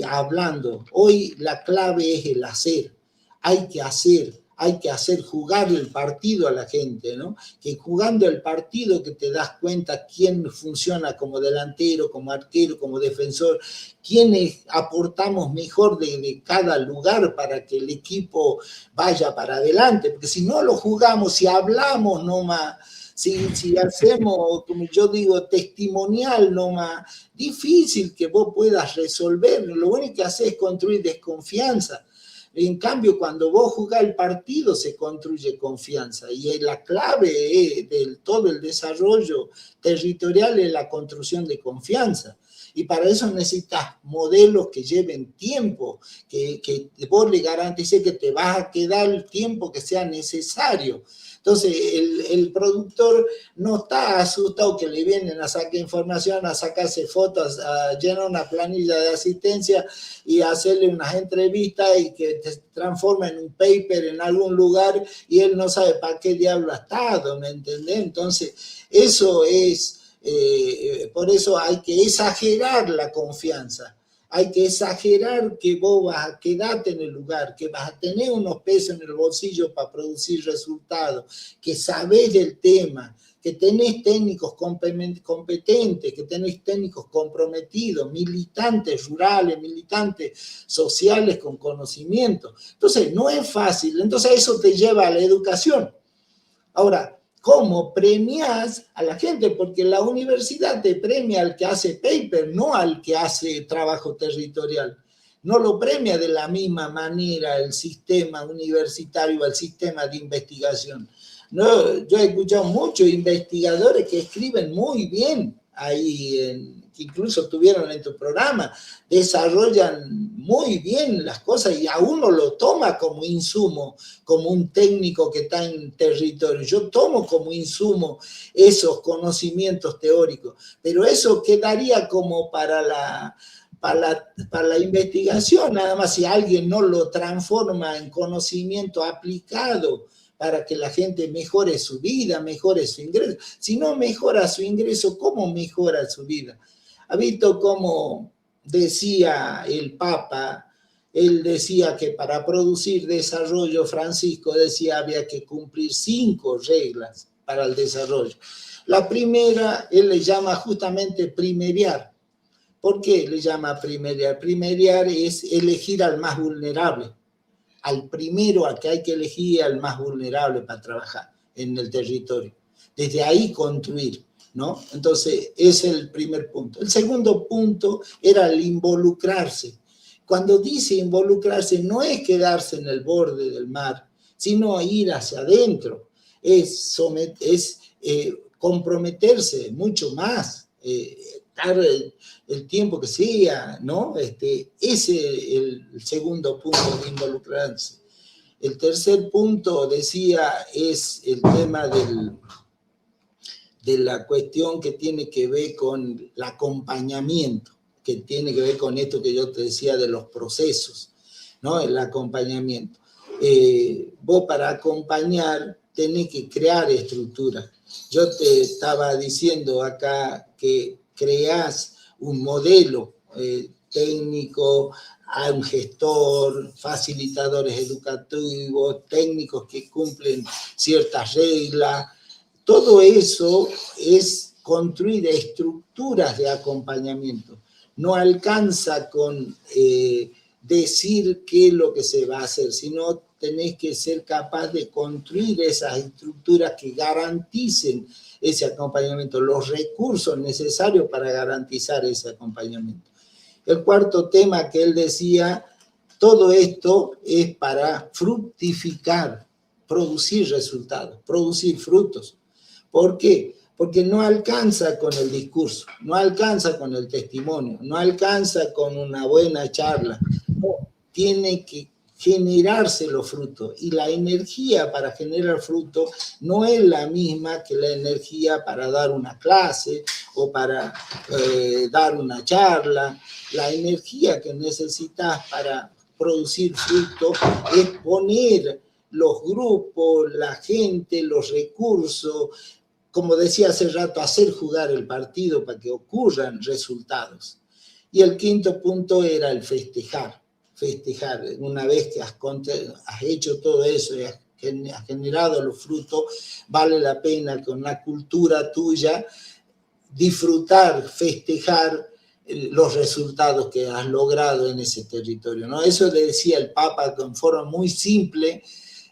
hablando. Hoy la clave es el hacer. Hay que hacer jugarle el partido a la gente, ¿no? Que jugando el partido que te das cuenta quién funciona como delantero, como arquero, como defensor, quiénes aportamos mejor de cada lugar para que el equipo vaya para adelante. Porque si no lo jugamos, si hablamos nomás, si hacemos, como yo digo, testimonial nomás, difícil que vos puedas resolverlo. Lo único que haces es construir desconfianza. En cambio, cuando vos jugás el partido, se construye confianza. Y la clave de todo el desarrollo territorial es la construcción de confianza. Y para eso necesitas modelos que lleven tiempo, que vos le garantices que te vas a quedar el tiempo que sea necesario. Entonces, el productor no está asustado que le vienen a sacar información, a sacarse fotos, a llenar una planilla de asistencia y a hacerle unas entrevistas y que te transforma en un paper en algún lugar y él no sabe para qué diablo ha estado, ¿me entendés? Entonces, eso es, por eso hay que exagerar la confianza. Hay que exagerar que vos vas a quedarte en el lugar, que vas a tener unos pesos en el bolsillo para producir resultados, que sabés del tema, que tenés técnicos competentes, que tenés técnicos comprometidos, militantes rurales, militantes sociales con conocimiento. Entonces, no es fácil. Entonces, eso te lleva a la educación. Ahora, ¿cómo premias a la gente? Porque la universidad te premia al que hace paper, no al que hace trabajo territorial. No lo premia de la misma manera el sistema universitario, el sistema de investigación. No, yo he escuchado muchos investigadores que escriben muy bien ahí, que incluso tuvieron en tu programa, desarrollan muy bien las cosas y a uno lo toma como insumo, como un técnico que está en territorio. Yo tomo como insumo esos conocimientos teóricos, pero eso quedaría como para la investigación, nada más si alguien no lo transforma en conocimiento aplicado para que la gente mejore su vida, mejore su ingreso. Si no mejora su ingreso, ¿cómo mejora su vida? ¿Ha visto cómo decía el Papa? Él decía que para producir desarrollo, Francisco decía, había que cumplir 5 reglas para el desarrollo. La primera, él le llama justamente primeriar. ¿Por qué le llama primeriar? Primeriar es elegir al más vulnerable, al primero al que hay que elegir, al más vulnerable para trabajar en el territorio. Desde ahí construir, ¿no? Entonces, ese es el primer punto. El segundo punto era el involucrarse. Cuando dice involucrarse, no es quedarse en el borde del mar, sino ir hacia adentro, es comprometerse mucho más, dar el tiempo que sea, ¿no? Ese es el segundo punto de involucrarse. El tercer punto, decía, es el tema de la cuestión que tiene que ver con el acompañamiento, que tiene que ver con esto que yo te decía de los procesos, ¿no? El acompañamiento. Vos para acompañar tenés que crear estructuras. Yo te estaba diciendo acá que creás un modelo técnico, a un gestor, facilitadores educativos, técnicos que cumplen ciertas reglas. Todo eso es construir estructuras de acompañamiento. No alcanza con decir qué es lo que se va a hacer, sino tenés que ser capaz de construir esas estructuras que garanticen ese acompañamiento, los recursos necesarios para garantizar ese acompañamiento. El cuarto tema que él decía, todo esto es para fructificar, producir resultados, producir frutos. ¿Por qué? Porque no alcanza con el discurso, no alcanza con el testimonio, no alcanza con una buena charla, no, tiene que generarse los frutos, y la energía para generar frutos no es la misma que la energía para dar una clase o para dar una charla. La energía que necesitas para producir frutos es poner los grupos, la gente, los recursos, como decía hace rato, hacer jugar el partido para que ocurran resultados. Y el quinto punto era el festejar. Festejar, una vez que has hecho todo eso y has generado los frutos, vale la pena con la cultura tuya disfrutar, festejar los resultados que has logrado en ese territorio, ¿no? Eso le decía el Papa con forma muy simple,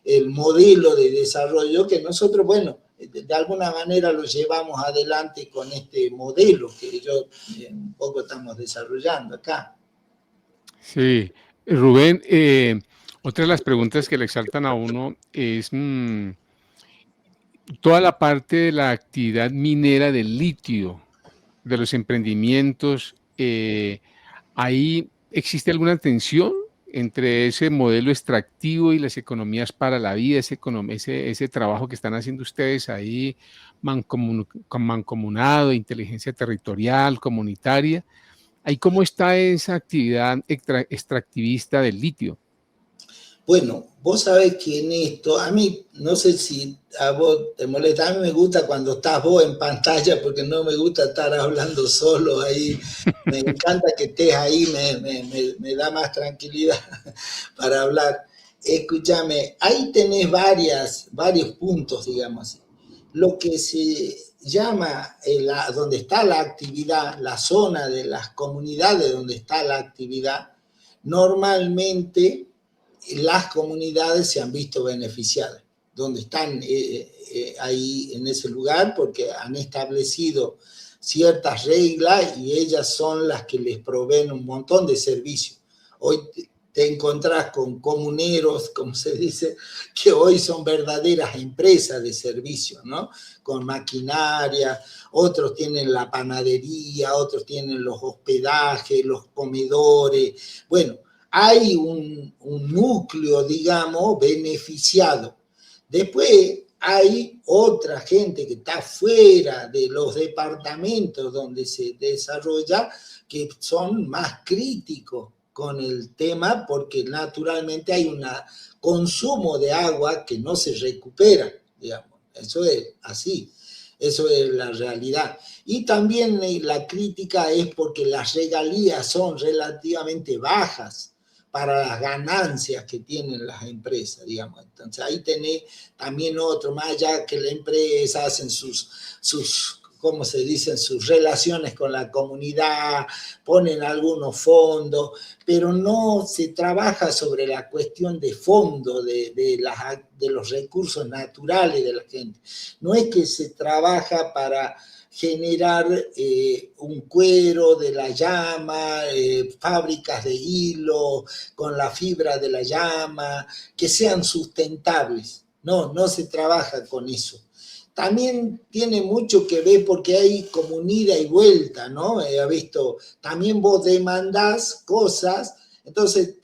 el modelo de desarrollo que nosotros, bueno, de alguna manera lo llevamos adelante con este modelo que yo un poco estamos desarrollando acá. Sí, Rubén, otra de las preguntas que le exaltan a uno es toda la parte de la actividad minera del litio, de los emprendimientos. ¿Ahí existe alguna tensión entre ese modelo extractivo y las economías para la vida, ese trabajo que están haciendo ustedes ahí, mancomunado, inteligencia territorial, comunitaria? ¿Ahí cómo está esa actividad extractivista del litio? Bueno, vos sabés que en esto, a mí, no sé si a vos te molesta, a mí me gusta cuando estás vos en pantalla porque no me gusta estar hablando solo ahí, me encanta que estés ahí, me da más tranquilidad para hablar. Escúchame, ahí tenés varios puntos, digamos así. Lo que se llama, donde está la actividad, la zona de las comunidades donde está la actividad, normalmente las comunidades se han visto beneficiadas, donde están ahí en ese lugar, porque han establecido ciertas reglas y ellas son las que les proveen un montón de servicios. Hoy te encontrás con comuneros, como se dice, que hoy son verdaderas empresas de servicios, ¿no? Con maquinaria, otros tienen la panadería, otros tienen los hospedajes, los comedores. Bueno, hay un núcleo, digamos, beneficiado. Después hay otra gente que está fuera de los departamentos donde se desarrolla, que son más críticos con el tema porque naturalmente hay un consumo de agua que no se recupera, digamos. Eso es así, eso es la realidad. Y también la crítica es porque las regalías son relativamente bajas para las ganancias que tienen las empresas, digamos. Entonces ahí tenés también otro, más allá que la empresa hacen sus ¿cómo se dicen? Sus relaciones con la comunidad, ponen algunos fondos, pero no se trabaja sobre la cuestión de fondo de los recursos naturales de la gente. No es que se trabaja para generar un cuero de la llama, fábricas de hilo con la fibra de la llama, que sean sustentables. No, no se trabaja con eso. También tiene mucho que ver porque hay como un ida y vuelta, ¿no? He visto, también vos demandás cosas, entonces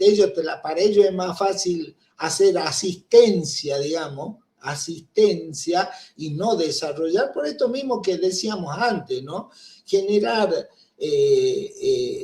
para ellos es más fácil hacer asistencia, digamos, asistencia y no desarrollar, por esto mismo que decíamos antes, ¿no? Generar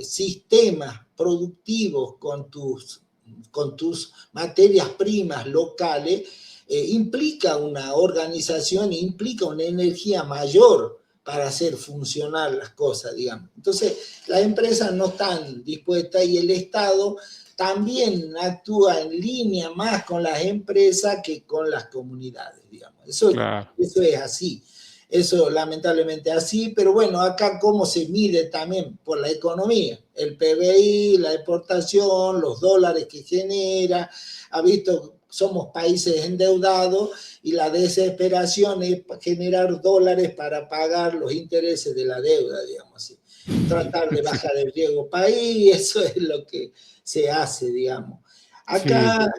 sistemas productivos con tus materias primas locales, implica una organización, implica una energía mayor para hacer funcionar las cosas, digamos. Entonces, las empresas no están dispuestas y el Estado también actúa en línea más con las empresas que con las comunidades, digamos. Claro. Eso es así. Eso lamentablemente así, pero bueno, acá cómo se mide también por la economía, el PBI, la exportación, los dólares que genera, ha visto, somos países endeudados y la desesperación es generar dólares para pagar los intereses de la deuda, digamos así. Tratar de bajar el riesgo país, eso es lo que se hace, digamos. Acá,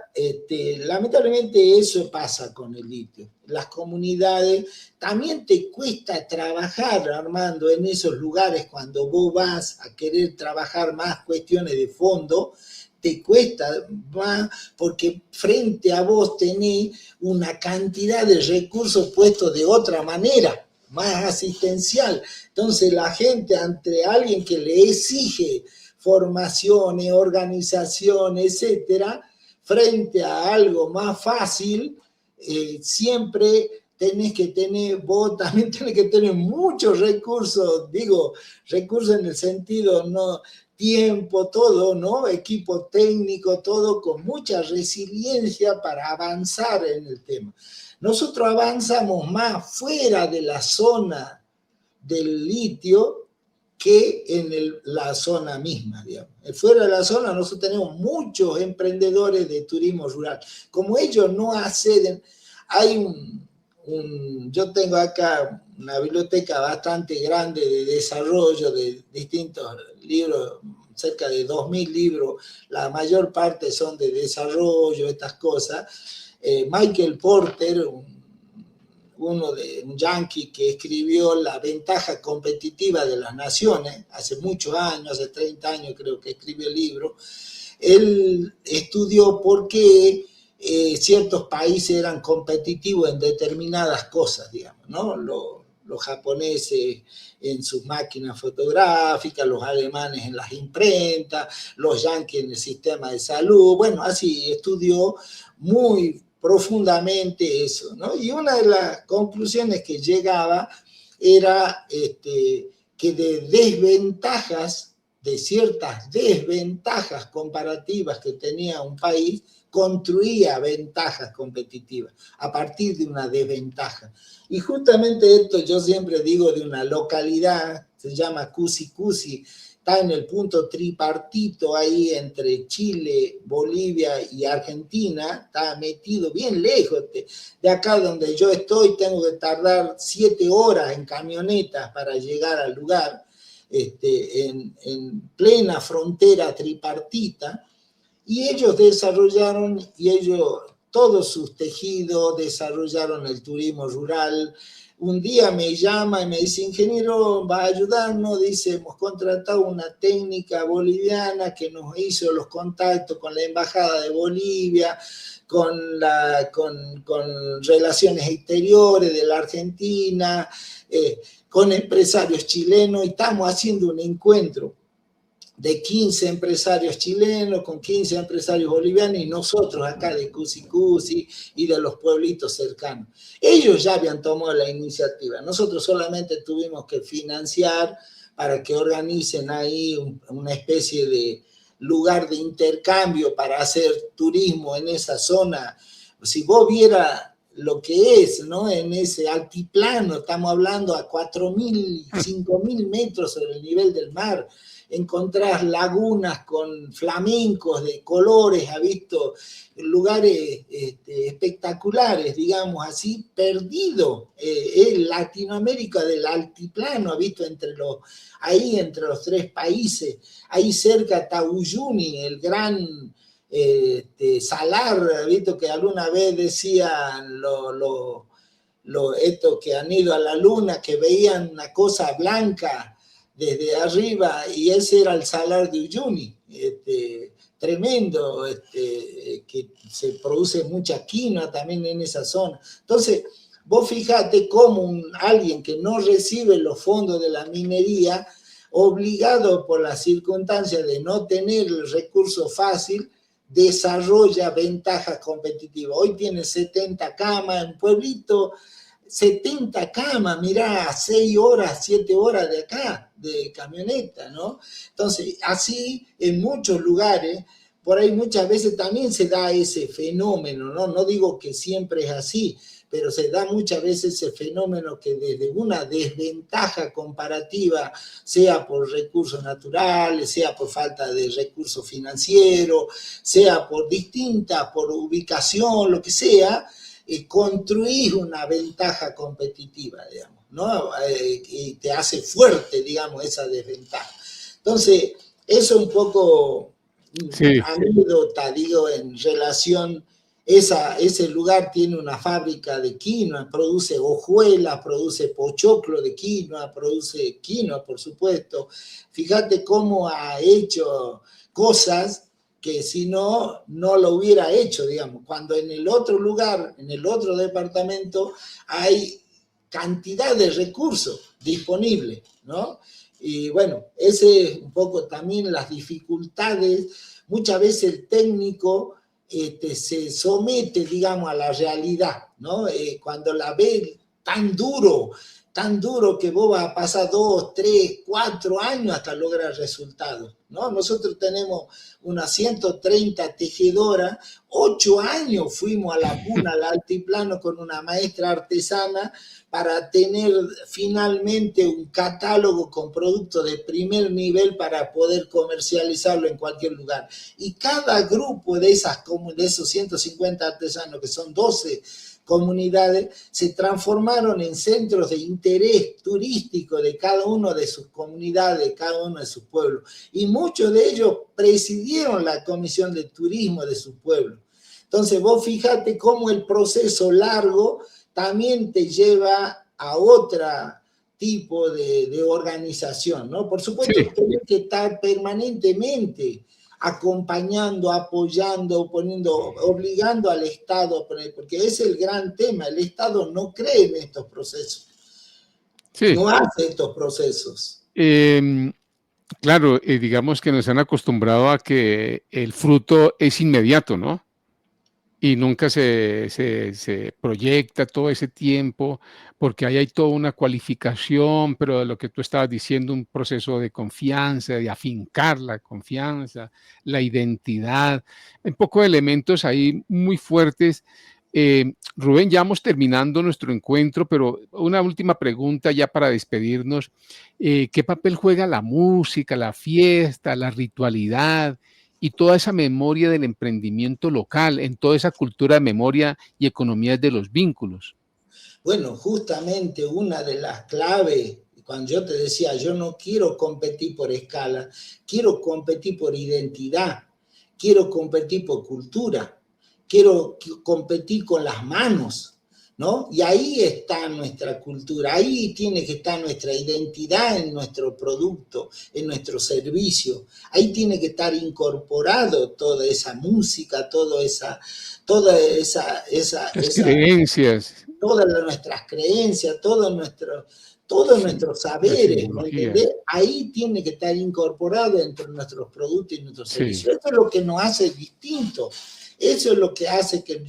lamentablemente, eso pasa con el litio. Las comunidades, también te cuesta trabajar, Armando, en esos lugares cuando vos vas a querer trabajar más cuestiones de fondo, te cuesta más porque frente a vos tenés una cantidad de recursos puestos de otra manera, más asistencial. Entonces la gente ante alguien que le exige formaciones, organización, etcétera, frente a algo más fácil, siempre vos también tenés que tener muchos recursos, digo, recursos en el sentido, no, tiempo, todo, ¿no? Equipo técnico, todo con mucha resiliencia para avanzar en el tema. Nosotros avanzamos más fuera de la zona del litio que en la zona misma, digamos. Fuera de la zona nosotros tenemos muchos emprendedores de turismo rural. Como ellos no acceden, hay yo tengo acá una biblioteca bastante grande de desarrollo de distintos libros, cerca de 2.000 libros, la mayor parte son de desarrollo, estas cosas. Michael Porter, un yanqui que escribió La ventaja competitiva de las naciones, hace muchos años, hace 30 años creo que escribió el libro, él estudió por qué ciertos países eran competitivos en determinadas cosas, digamos, ¿no? Los japoneses en sus máquinas fotográficas, los alemanes en las imprentas, los yanquis en el sistema de salud, bueno, así estudió muy profundamente eso, ¿no? Y una de las conclusiones que llegaba era que de ciertas desventajas comparativas que tenía un país, construía ventajas competitivas a partir de una desventaja. Y justamente esto yo siempre digo de una localidad, se llama Cusi Cusi, está en el punto tripartito ahí entre Chile, Bolivia y Argentina, está metido bien lejos. De acá donde yo estoy tengo que tardar 7 horas en camionetas para llegar al lugar, en plena frontera tripartita, y ellos desarrollaron, todos sus tejidos, desarrollaron el turismo rural. Un día me llama y me dice, ingeniero, va a ayudarnos, dice, hemos contratado una técnica boliviana que nos hizo los contactos con la Embajada de Bolivia, con relaciones exteriores de la Argentina, con empresarios chilenos, y estamos haciendo un encuentro de 15 empresarios chilenos, con 15 empresarios bolivianos y nosotros acá de Cusicusi y de los pueblitos cercanos. Ellos ya habían tomado la iniciativa, nosotros solamente tuvimos que financiar para que organicen ahí una especie de lugar de intercambio para hacer turismo en esa zona. Si vos vieras lo que es, ¿no? En ese altiplano, estamos hablando a 4.000, 5.000 metros sobre el nivel del mar, encontrás lagunas con flamencos de colores, ha visto lugares espectaculares, digamos así, perdido en Latinoamérica del altiplano, ha visto ahí entre los tres países, ahí cerca está Uyuni, el gran salar, visto que alguna vez decían estos que han ido a la luna, que veían una cosa blanca desde arriba, y ese era el salar de Uyuni, tremendo, que se produce mucha quinoa también en esa zona. Entonces, vos fíjate cómo alguien que no recibe los fondos de la minería, obligado por las circunstancias de no tener el recurso fácil, desarrolla ventajas competitivas. Hoy tiene 70 camas en pueblito, 70 camas, mirá, 6 horas, 7 horas de acá, de camioneta, ¿no? Entonces, así en muchos lugares, por ahí muchas veces también se da ese fenómeno, ¿no? No digo que siempre es así, pero se da muchas veces ese fenómeno que desde una desventaja comparativa, sea por recursos naturales, sea por falta de recursos financieros, sea por ubicación, lo que sea, construís una ventaja competitiva, digamos, ¿no? Y te hace fuerte, digamos, esa desventaja. Entonces, eso un poco anécdota, digo, en relación. Ese lugar tiene una fábrica de quinoa, produce hojuelas, produce pochoclo de quinoa, produce quinoa, por supuesto. Fíjate cómo ha hecho cosas que si no, no lo hubiera hecho, digamos. Cuando en el otro lugar, en el otro departamento, hay cantidad de recursos disponibles, ¿no? Y bueno, ese es un poco también las dificultades. Muchas veces el técnico se somete, digamos, a la realidad, ¿no? Cuando la ve tan duro que vos vas a pasar 2, 3, 4 años hasta lograr resultados, ¿no? Nosotros tenemos unas 130 tejedoras, 8 años fuimos a la puna, al altiplano, con una maestra artesana para tener finalmente un catálogo con productos de primer nivel para poder comercializarlo en cualquier lugar. Y cada grupo de esos 150 artesanos, que son 12 comunidades, se transformaron en centros de interés turístico de cada una de sus comunidades, de cada uno de sus pueblos. Y muchos de ellos presidieron la comisión de turismo de su pueblo. Entonces vos fíjate cómo el proceso largo también te lleva a otro tipo de organización, ¿no? Por supuesto, sí, tenés que estar permanentemente acompañando, apoyando, obligando al Estado, porque ese es el gran tema. El Estado no cree en estos procesos, sí, no hace estos procesos. Claro, digamos que nos han acostumbrado a que el fruto es inmediato, ¿no? Y nunca se proyecta todo ese tiempo, porque ahí hay toda una cualificación, pero de lo que tú estabas diciendo, un proceso de confianza, de afincar la confianza, la identidad, un poco de elementos ahí muy fuertes. Rubén, ya vamos terminando nuestro encuentro, pero una última pregunta ya para despedirnos. ¿Qué papel juega la música, la fiesta, la ritualidad y toda esa memoria del emprendimiento local, en toda esa cultura de memoria y economía de los vínculos? Bueno, justamente una de las claves, cuando yo te decía, yo no quiero competir por escala, quiero competir por identidad, quiero competir por cultura, quiero competir con las manos, ¿no? Y ahí está nuestra cultura, ahí tiene que estar nuestra identidad en nuestro producto, en nuestro servicio. Ahí tiene que estar incorporado toda esa música, Las creencias, todas nuestras creencias, todos sí, nuestros la saberes, ¿me simbología, entendés? Ahí tiene que estar incorporado entre nuestros productos y nuestros sí, servicios. Esto es lo que nos hace distintos. Eso es lo que hace que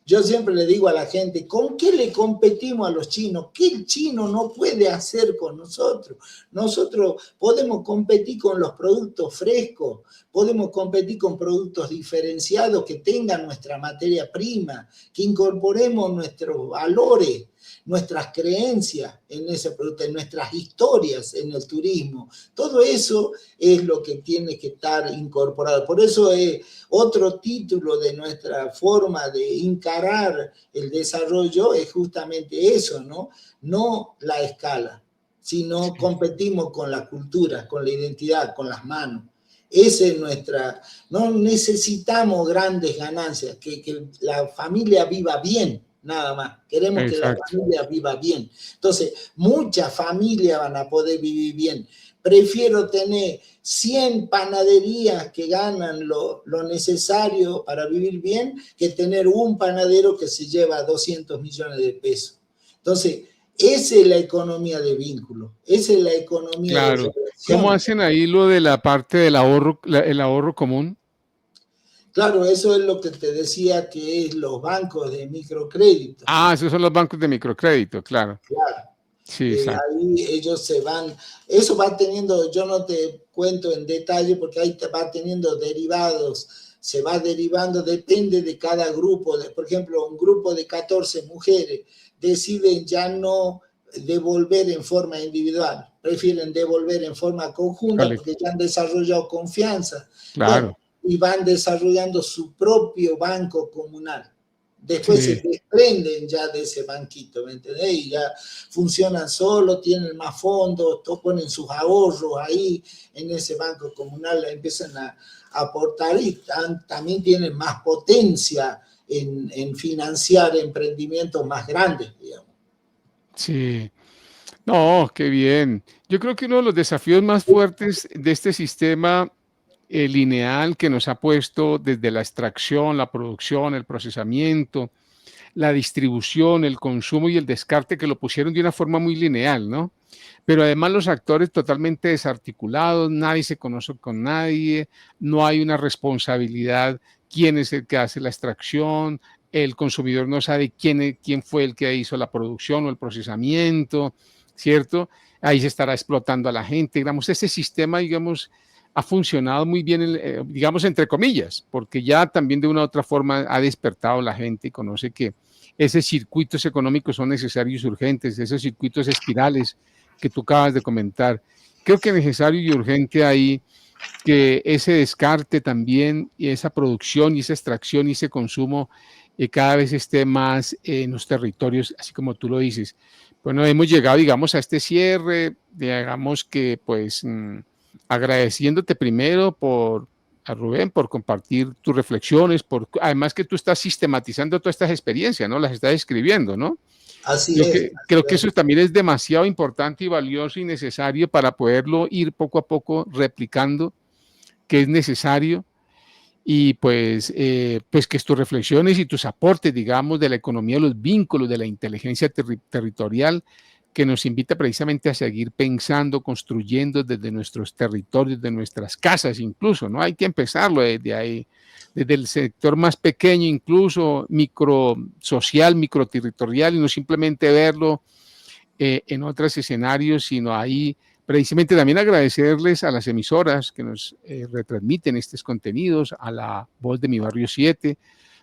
yo siempre le digo a la gente, ¿con qué le competimos a los chinos? ¿Qué el chino no puede hacer con nosotros? Nosotros podemos competir con los productos frescos, podemos competir con productos diferenciados que tengan nuestra materia prima, que incorporemos nuestros valores, nuestras creencias en ese producto, en nuestras historias en el turismo. Todo eso es lo que tiene que estar incorporado. Por eso es otro título de nuestra forma de encarar el desarrollo es justamente eso, ¿no? No la escala, sino sí, competimos con la cultura, con la identidad, con las manos. Esa es nuestra, no necesitamos grandes ganancias, que la familia viva bien, nada más. Queremos que la exacto. familia viva bien. Entonces, muchas familias van a poder vivir bien. Prefiero tener 100 panaderías que ganan lo necesario para vivir bien que tener un panadero que se lleva 200 millones de pesos. Entonces, esa es la economía de vínculo, esa es la economía de Claro. ¿Cómo relaciones. hacen ahí lo de la parte del ahorro, el ahorro común? Claro, eso es lo que te decía que es los bancos de microcrédito. Ah, esos son los bancos de microcrédito, claro. Claro. Sí, exacto. Ahí ellos se van, eso va teniendo, yo no te cuento en detalle porque ahí te va teniendo derivados, se va derivando, depende de cada grupo. Por ejemplo, un grupo de 14 mujeres deciden ya no devolver en forma individual, prefieren devolver en forma conjunta Vale, porque ya han desarrollado confianza. Bueno, claro. y van desarrollando su propio banco comunal. Después se Sí, desprenden ya de ese banquito, ¿me entendés? Y ya funcionan solo, tienen más fondos, ponen sus ahorros ahí en ese banco comunal, empiezan a aportar y también tienen más potencia en financiar emprendimientos más grandes, digamos. sí. No, qué bien. Yo creo que uno de los desafíos más fuertes de este sistema lineal que nos ha puesto desde la extracción, la producción, el procesamiento, la distribución, el consumo y el descarte, que lo pusieron de una forma muy lineal, ¿no? Pero además los actores totalmente desarticulados, nadie se conoce con nadie, no hay una responsabilidad, quién es el que hace la extracción, el consumidor no sabe quién fue el que hizo la producción o el procesamiento, ¿cierto? Ahí se estará explotando a la gente, digamos, ese sistema, digamos, ha funcionado muy bien, digamos, entre comillas, porque ya también de una u otra forma ha despertado la gente y conoce que esos circuitos económicos son necesarios y urgentes, esos circuitos espirales que tú acabas de comentar. Creo que es necesario y urgente ahí que ese descarte también y esa producción y esa extracción y ese consumo cada vez esté más en los territorios, así como tú lo dices. Bueno, hemos llegado, digamos, a este cierre, digamos que pues agradeciéndote primero a Rubén por compartir tus reflexiones, además que tú estás sistematizando todas estas experiencias, ¿no? Las estás escribiendo, ¿no? Así es. Creo que eso también es demasiado importante y valioso y necesario para poderlo ir poco a poco replicando, que es necesario, y pues que tus reflexiones y tus aportes, digamos, de la economía de los vínculos, de la inteligencia territorial, que nos invita precisamente a seguir pensando, construyendo desde nuestros territorios, de nuestras casas incluso, ¿no? Hay que empezarlo desde ahí, desde el sector más pequeño, incluso micro social, micro territorial, y no simplemente verlo en otros escenarios, sino ahí precisamente también agradecerles a las emisoras que nos retransmiten estos contenidos, a la Voz de Mi Barrio 7,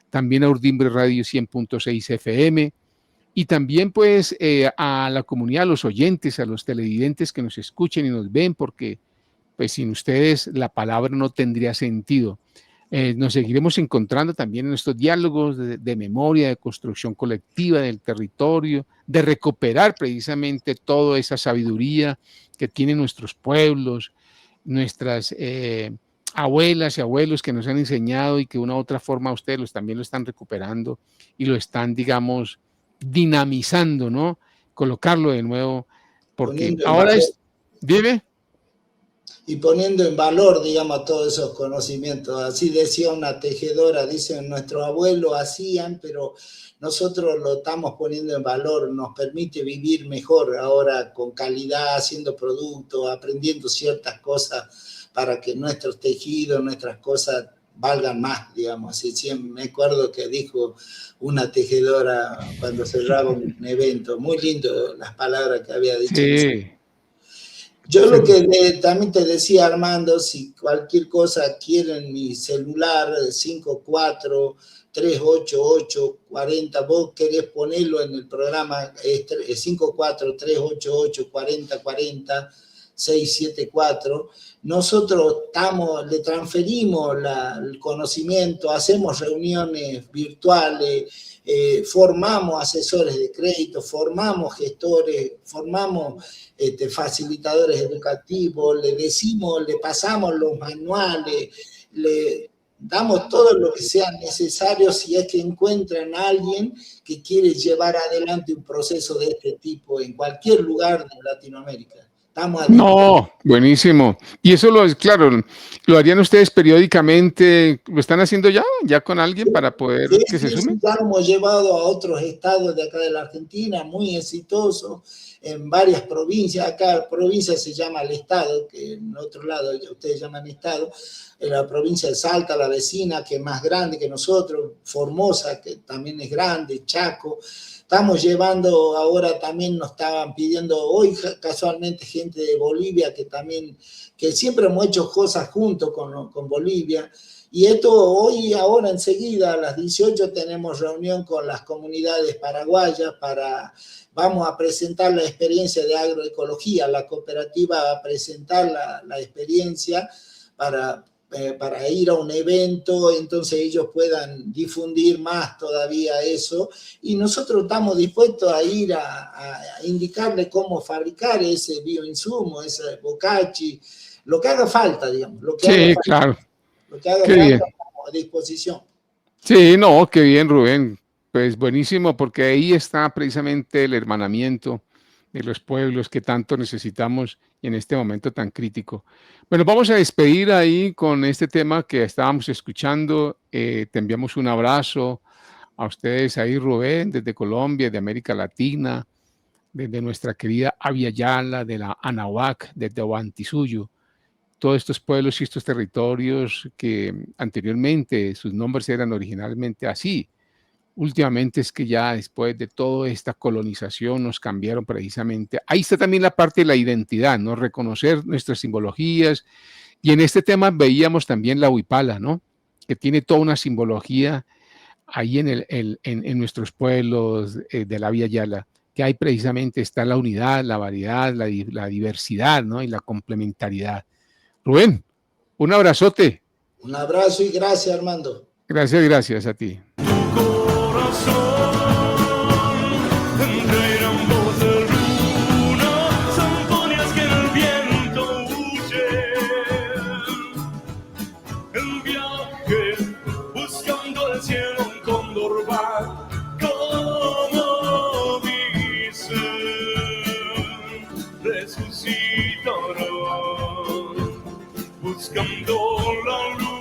también a Urdimbre Radio 100.6 FM, y también pues a la comunidad, a los oyentes, a los televidentes que nos escuchen y nos ven, porque pues sin ustedes la palabra no tendría sentido. Nos seguiremos encontrando también en estos diálogos de memoria, de construcción colectiva del territorio, de recuperar precisamente toda esa sabiduría que tienen nuestros pueblos, nuestras abuelas y abuelos que nos han enseñado y que de una u otra forma ustedes también lo están recuperando y lo están, digamos, dinamizando, ¿no? Colocarlo de nuevo, porque poniendo en ahora valor, es, dime, y poniendo en valor, digamos, todos esos conocimientos. Así decía una tejedora, dicen, nuestros abuelos hacían, pero nosotros lo estamos poniendo en valor, nos permite vivir mejor ahora con calidad, haciendo productos, aprendiendo ciertas cosas para que nuestros tejidos, nuestras cosas valgan más, digamos. Así, siempre me acuerdo que dijo una tejedora cuando cerraba un evento, muy lindo las palabras que había dicho en ese. sí, Yo sí, lo que también te decía, Armando, si cualquier cosa quieren mi celular 54-388-40, vos querés ponerlo en el programa 54-388-4040, 674, nosotros le transferimos el conocimiento, hacemos reuniones virtuales, formamos asesores de crédito, formamos gestores, formamos facilitadores educativos, le pasamos los manuales, le damos todo lo que sea necesario si es que encuentran a alguien que quiere llevar adelante un proceso de este tipo en cualquier lugar de Latinoamérica. Estamos a no, buenísimo. Y eso claro, lo harían ustedes periódicamente, ¿lo están haciendo ya con alguien para poder Sí, que se sí, sume? ya lo hemos llevado a otros estados de acá de la Argentina, muy exitoso, en varias provincias. Acá provincia se llama el estado, que en otro lado ustedes llaman estado. En la provincia de Salta, la vecina, que es más grande que nosotros, Formosa, que también es grande, Chaco. Estamos llevando, ahora también nos estaban pidiendo, hoy casualmente gente de Bolivia, que siempre hemos hecho cosas juntos con Bolivia. Y esto hoy, ahora enseguida, a las 18 tenemos reunión con las comunidades paraguayas vamos a presentar la experiencia de agroecología. La cooperativa va a presentar la experiencia para ir a un evento, entonces ellos puedan difundir más todavía eso. Y nosotros estamos dispuestos a ir a indicarle cómo fabricar ese bioinsumo, ese bocachi, lo que haga falta, digamos. Lo que haga Sí, falta. claro, Lo que haga qué bien. falta a disposición. Sí, no, qué bien, Rubén. Pues buenísimo, porque ahí está precisamente el hermanamiento de los pueblos que tanto necesitamos en este momento tan crítico. Bueno, vamos a despedir ahí con este tema que estábamos escuchando. Te enviamos un abrazo a ustedes ahí, Rubén, desde Colombia, de América Latina, desde nuestra querida Abya Yala, de la Anahuac, desde Oantisuyo. Todos estos pueblos y estos territorios que anteriormente sus nombres eran originalmente así. Últimamente es que ya después de toda esta colonización nos cambiaron precisamente. Ahí está también la parte de la identidad, ¿no? Reconocer nuestras simbologías. Y en este tema veíamos también la huipala, ¿no? Que tiene toda una simbología ahí en nuestros pueblos de la Vía Yala, que hay precisamente está la unidad, la variedad, la diversidad, ¿no? Y la complementariedad. Rubén, un abrazote. Un abrazo y gracias, Armando. Gracias, gracias a ti. Buscando la luz.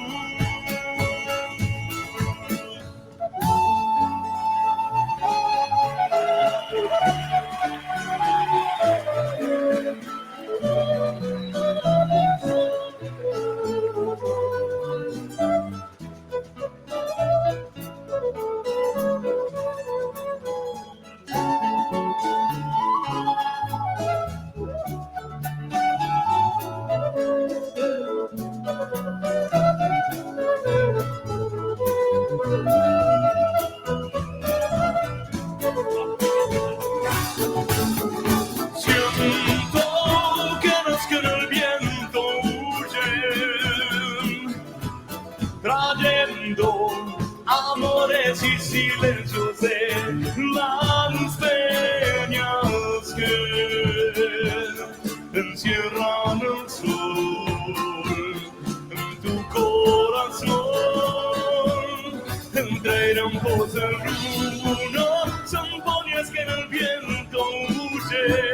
Amores y silencios de las peñas que encierran el sol en tu corazón. Entre ambos el luna se pone ser.